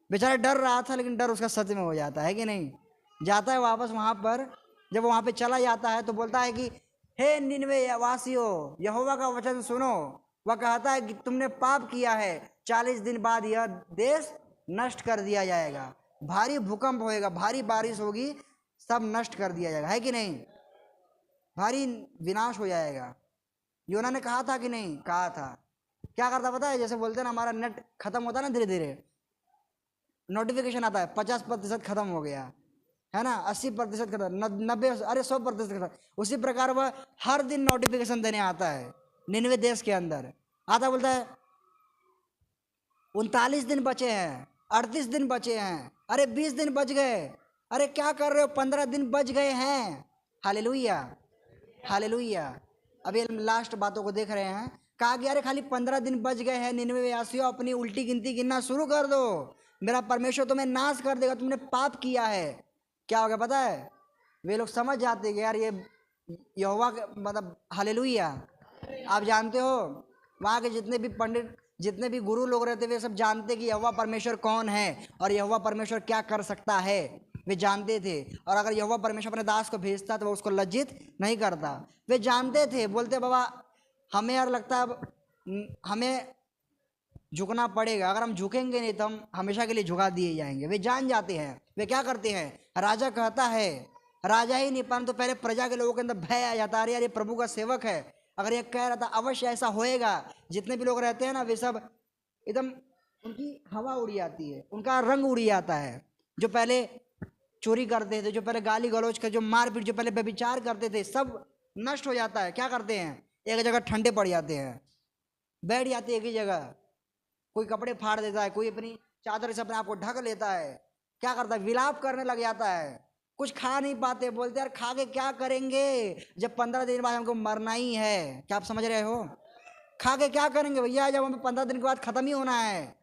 बेचारा डर रहा था, लेकिन डर उसका सच में हो जाता है कि नहीं? जाता है वापस वहां पर, जब वहां पे चला जाता है तो बोलता है कि हे निनवे वासियों, यहोवा का वचन सुनो। वह कहता है कि तुमने पाप किया है, 40 दिन बाद यह देश नष्ट कर दिया जाएगा, भारी भूकंप होएगा, भारी बारिश होगी, सब नष्ट कर दिया जाएगा, है कि नहीं? भारी विनाश हो जाएगा। योना ने कहा था कि नहीं? कहा था। क्या करता पता है? जैसे बोलते हैं ना, हमारा नेट खत्म होता है ना, धीरे धीरे नोटिफिकेशन आता है 50% खत्म हो गया, है ना, 80% खत्म, 90, अरे 100% खत्म। उसी प्रकार वह हर दिन नोटिफिकेशन देने आता है निनवे देश के अंदर। आता बोलता है 39 दिन बचे हैं, 38 दिन बचे हैं, अरे 20 दिन बच गए, अरे क्या कर रहे हो, 15 दिन बच गए हैं। Hallelujah, hallelujah. अभी लास्ट बातों को देख रहे हैं। कहा कि अरे खाली 15 दिन बच गए हैं, निनवे वासियों अपनी उल्टी गिनती गिनना शुरू कर दो, मेरा परमेश्वर तुम्हें नाश कर देगा, तुमने पाप किया है। क्या हो गया पता है? वे लोग समझ जाते हैं कि यार ये यहोवा मतलब हालेलुया। आप जानते हो वहाँ के जितने भी पंडित, जितने भी गुरु लोग रहते वे सब जानते कि यहोवा परमेश्वर कौन है और यहोवा परमेश्वर क्या कर सकता है, वे जानते थे। और अगर यहोवा परमेश्वर अपने दास को भेजता तो वो उसको लज्जित नहीं करता। वे जानते थे, बोलते बाबा हमें यार लगता है अब हमें झुकना पड़ेगा, अगर हम झुकेंगे नहीं तो हम हमेशा के लिए झुका दिए जाएंगे। वे जान जाते हैं। वे क्या करते हैं? राजा कहता है, राजा ही नहीं परंतु पहले प्रजा के लोगों के अंदर भय आ जाता है, अरे यार ये प्रभु का सेवक है, अगर ये कह रहा था अवश्य ऐसा होएगा। जितने भी लोग रहते हैं ना वे सब एकदम उनकी हवा उड़ी जाती है, उनका रंग उड़ी जाता है। जो पहले चोरी करते थे, जो पहले गाली गलौज कर, जो मारपीट, जो पहले व्यभिचार करते थे, सब नष्ट हो जाता है। क्या करते हैं? एक जगह ठंडे पड़ जाते हैं, बैठ जाते हैं एक ही जगह। कोई कपड़े फाड़ देता है, कोई अपनी चादर से अपने आप को ढक लेता है। क्या करता है? विलाप करने लग जाता है। कुछ खा नहीं पाते, बोलते यार खा के क्या करेंगे जब 15 दिन बाद हमको मरना ही है। क्या आप समझ रहे हो? खा के क्या करेंगे भैया जब हमें 15 दिन के बाद खत्म ही होना है।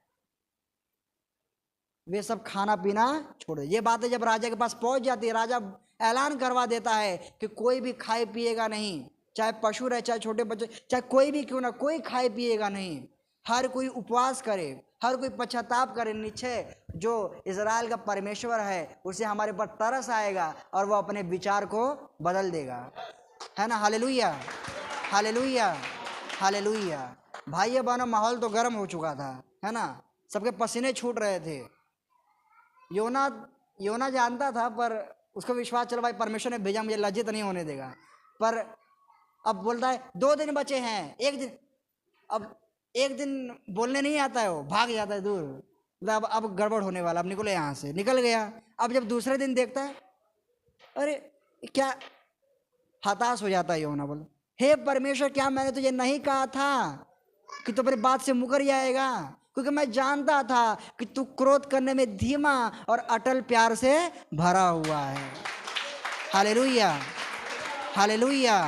वे सब खाना पीना छोड़। ये बातें जब राजा के पास पहुंच जाती है, राजा ऐलान करवा देता है कि कोई भी खाए पिएगा नहीं, चाहे पशु रहे, चाहे छोटे बच्चे, चाहे कोई भी क्यों ना, कोई खाए पिएगा नहीं। हर कोई उपवास करे, हर कोई पश्चाताप करे। निश्चय जो इजराइल का परमेश्वर है उसे हमारे पर तरस आएगा और वो अपने विचार को बदल देगा, है ना। Hallelujah, hallelujah, hallelujah. भाई बहनों, माहौल तो गर्म हो चुका था, है ना, सबके पसीने छूट रहे थे। योना योना जानता था, पर उसको विश्वास चल भाई परमेश्वर ने भेजा, मुझे लज्जित नहीं होने देगा। पर अब बोलता है 2 दिन बचे हैं, एक दिन, अब एक दिन बोलने नहीं आता है, वो भाग जाता है दूर, मतलब अब गड़बड़ होने वाला, अब निकले यहाँ से, निकल गया। अब जब दूसरे दिन देखता है, अरे क्या, हताश हो जाता है योना। बोल हे परमेश्वर, क्या मैंने तुझे नहीं कहा था कि तू अपनी बात से मुकर जाएगा? क्योंकि मैं जानता था कि तू क्रोध करने में धीमा और अटल प्यार से भरा हुआ है। Hallelujah, hallelujah,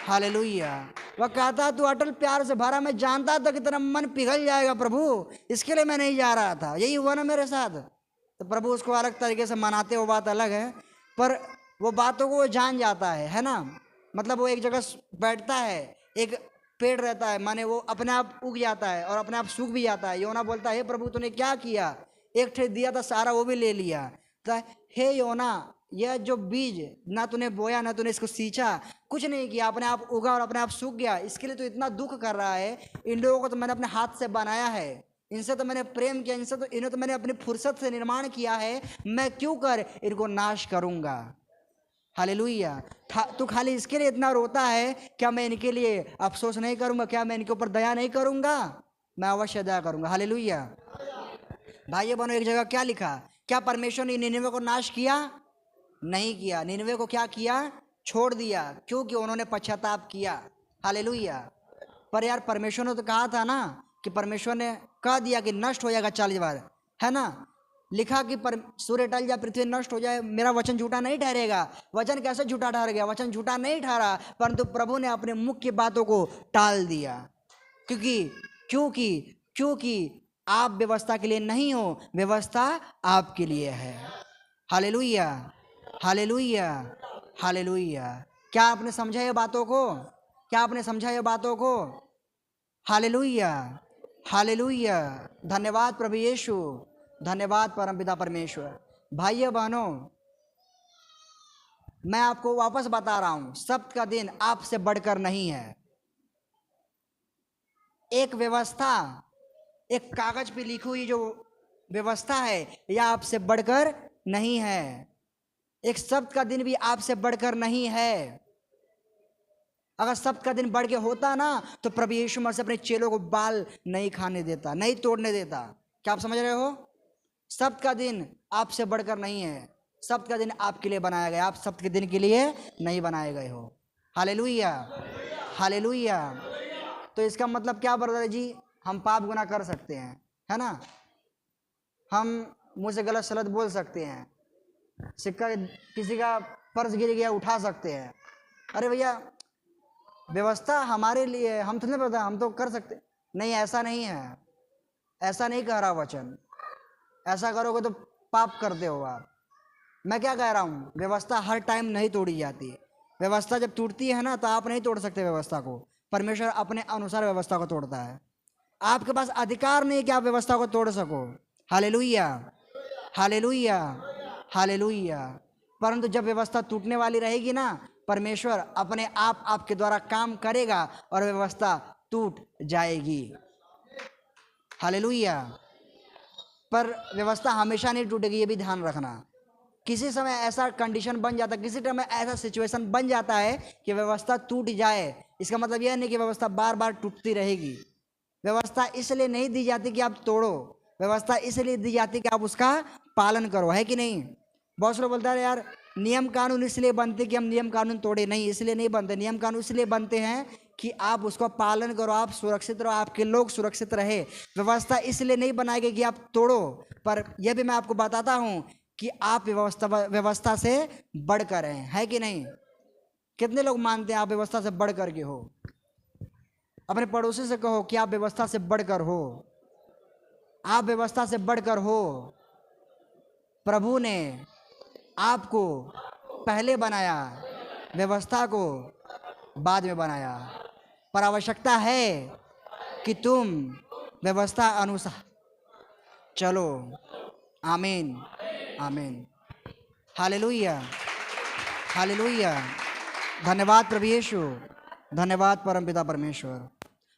hallelujah. वह कहता तू अटल प्यार से भरा, मैं जानता था कि तेरा मन पिघल जाएगा प्रभु, इसके लिए मैं नहीं जा रहा था। यही हुआ ना मेरे साथ। तो प्रभु उसको अलग तरीके से मनाते, वो बात अलग है, पर वो बातों को वो जान जाता है ना। मतलब वो एक जगह बैठता है, एक पेड़ रहता है, माने वो अपने आप उग जाता है और अपने आप सूख भी जाता है। योना बोलता है हे प्रभु तूने क्या किया, एक ठे दिया था सारा वो भी ले लिया। तो हे योना, यह जो बीज ना तूने बोया ना तूने इसको सींचा, कुछ नहीं किया, अपने आप उगा और अपने आप सूख गया। इसके लिए तो इतना दुख कर रहा है। इन लोगों को तो मैंने अपने हाथ से बनाया है, इनसे तो मैंने प्रेम किया, इन्हें तो मैंने अपनी फुर्सत से निर्माण किया है, मैं क्यों कर इनको नाश करूंगा। हालेलुया। तू खाली इसके लिए इतना रोता है, क्या मैं इनके लिए अफसोस नहीं करूंगा? क्या मैं इनके ऊपर दया नहीं करूंगा? मैं अवश्य दया करूंगा। हालेलुया। भाइयों बहनों, एक जगह क्या लिखा, क्या परमेश्वर ने निनवे को नाश किया? नहीं किया। निनवे को क्या किया? छोड़ दिया, क्योंकि उन्होंने पश्चाताप किया। हालेलुया। पर यार परमेश्वर ने तो कहा था ना कि परमेश्वर ने कह दिया कि नष्ट हो जाएगा 40 बार, है ना। लिखा कि सूर्य टल जाए, पृथ्वी नष्ट हो जाए, मेरा वचन झूठा नहीं ठहरेगा। वचन कैसे झूठा ठहर गया? वचन झूठा नहीं ठहरा, परंतु प्रभु ने अपने मुख्य बातों को टाल दिया। क्योंकि आप व्यवस्था के लिए नहीं हो, व्यवस्था आपके लिए है। Hallelujah, hallelujah, hallelujah. क्या आपने समझा ये बातों को? क्या आपने समझा ये बातों को? Hallelujah, hallelujah. धन्यवाद प्रभु यीशु, धन्यवाद परमपिता परमेश्वर। भाइयों बहनों, मैं आपको वापस बता रहा हूं, सब्त का दिन आपसे बढ़कर नहीं है। एक व्यवस्था, एक कागज पे लिखी हुई जो व्यवस्था है, यह आपसे बढ़कर नहीं है। एक सब्त का दिन भी आपसे बढ़कर नहीं है। अगर सब्त का दिन बढ़ के होता ना, तो प्रभु यीशु मसीह अपने चेलों को बाल नहीं खाने देता, नहीं तोड़ने देता। क्या आप समझ रहे हो? सब्त का दिन आपसे बढ़कर नहीं है। सब्त का दिन आपके लिए बनाया गया, आप सब्त के दिन के लिए नहीं बनाए गए हो। Hallelujah, hallelujah. तो इसका मतलब क्या ब्रदर जी? हम पाप गुनाह कर सकते हैं, है ना। हम मुंह से गलत सलत बोल सकते हैं, सिक्का किसी का पर्स गिर गया उठा सकते हैं। अरे भैया, व्यवस्था हमारे लिए, हम तो नहीं पता, हम तो कर सकते नहीं। ऐसा नहीं है, ऐसा नहीं कह रहा वचन। ऐसा करोगे तो पाप करते हो आप। मैं क्या कह रहा हूँ, व्यवस्था हर टाइम नहीं तोड़ी जाती। व्यवस्था जब टूटती है ना, तो आप नहीं तोड़ सकते व्यवस्था को। परमेश्वर अपने अनुसार व्यवस्था को तोड़ता है। आपके पास अधिकार नहीं कि आप व्यवस्था को तोड़ सको। Hallelujah, hallelujah, hallelujah. परंतु जब व्यवस्था टूटने वाली रहेगी ना, परमेश्वर अपने आप आपके द्वारा काम करेगा और व्यवस्था टूट जाएगी। हालेलुया। पर व्यवस्था हमेशा नहीं टूटेगी, ये भी ध्यान रखना। किसी समय ऐसा कंडीशन बन जाता है, किसी समय ऐसा सिचुएशन बन जाता है कि व्यवस्था टूट जाए। इसका मतलब यह नहीं कि व्यवस्था बार बार टूटती रहेगी। व्यवस्था इसलिए नहीं दी जाती कि आप तोड़ो, व्यवस्था इसलिए दी जाती कि आप उसका पालन करो, है कि नहीं। बहुत से लोग बोलते हैं यार नियम कानून इसलिए बनते कि हम नियम कानून तोड़े। नहीं, इसलिए नहीं बनते। नियम कानून इसलिए बनते हैं कि आप उसका पालन करो, आप सुरक्षित रहो, आपके लोग सुरक्षित रहे। व्यवस्था इसलिए नहीं बनाई गई कि आप तोड़ो। पर यह भी मैं आपको बताता हूँ कि आप व्यवस्था से बढ़कर हैं, है कि नहीं। कितने लोग मानते हैं आप व्यवस्था से बढ़कर के हो? अपने पड़ोसी से कहो कि आप व्यवस्था से बढ़कर हो, आप व्यवस्था से बढ़कर हो। प्रभु ने आपको पहले बनाया, व्यवस्था को बाद में बनाया। पर आवश्यकता है कि तुम व्यवस्था अनुसार चलो। आमीन, आमीन, हालेलुया, हालेलुया। धन्यवाद प्रभु यीशु, धन्यवाद परमपिता परमेश्वर।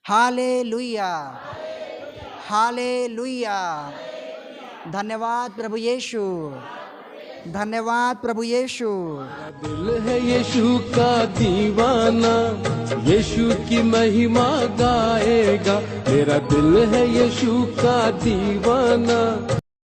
Hallelujah, hallelujah. धन्यवाद प्रभु यीशु, धन्यवाद प्रभु यीशु। दिल है यीशु का दीवाना, यीशु की महिमा गाएगा। मेरा दिल है यीशु का दीवाना।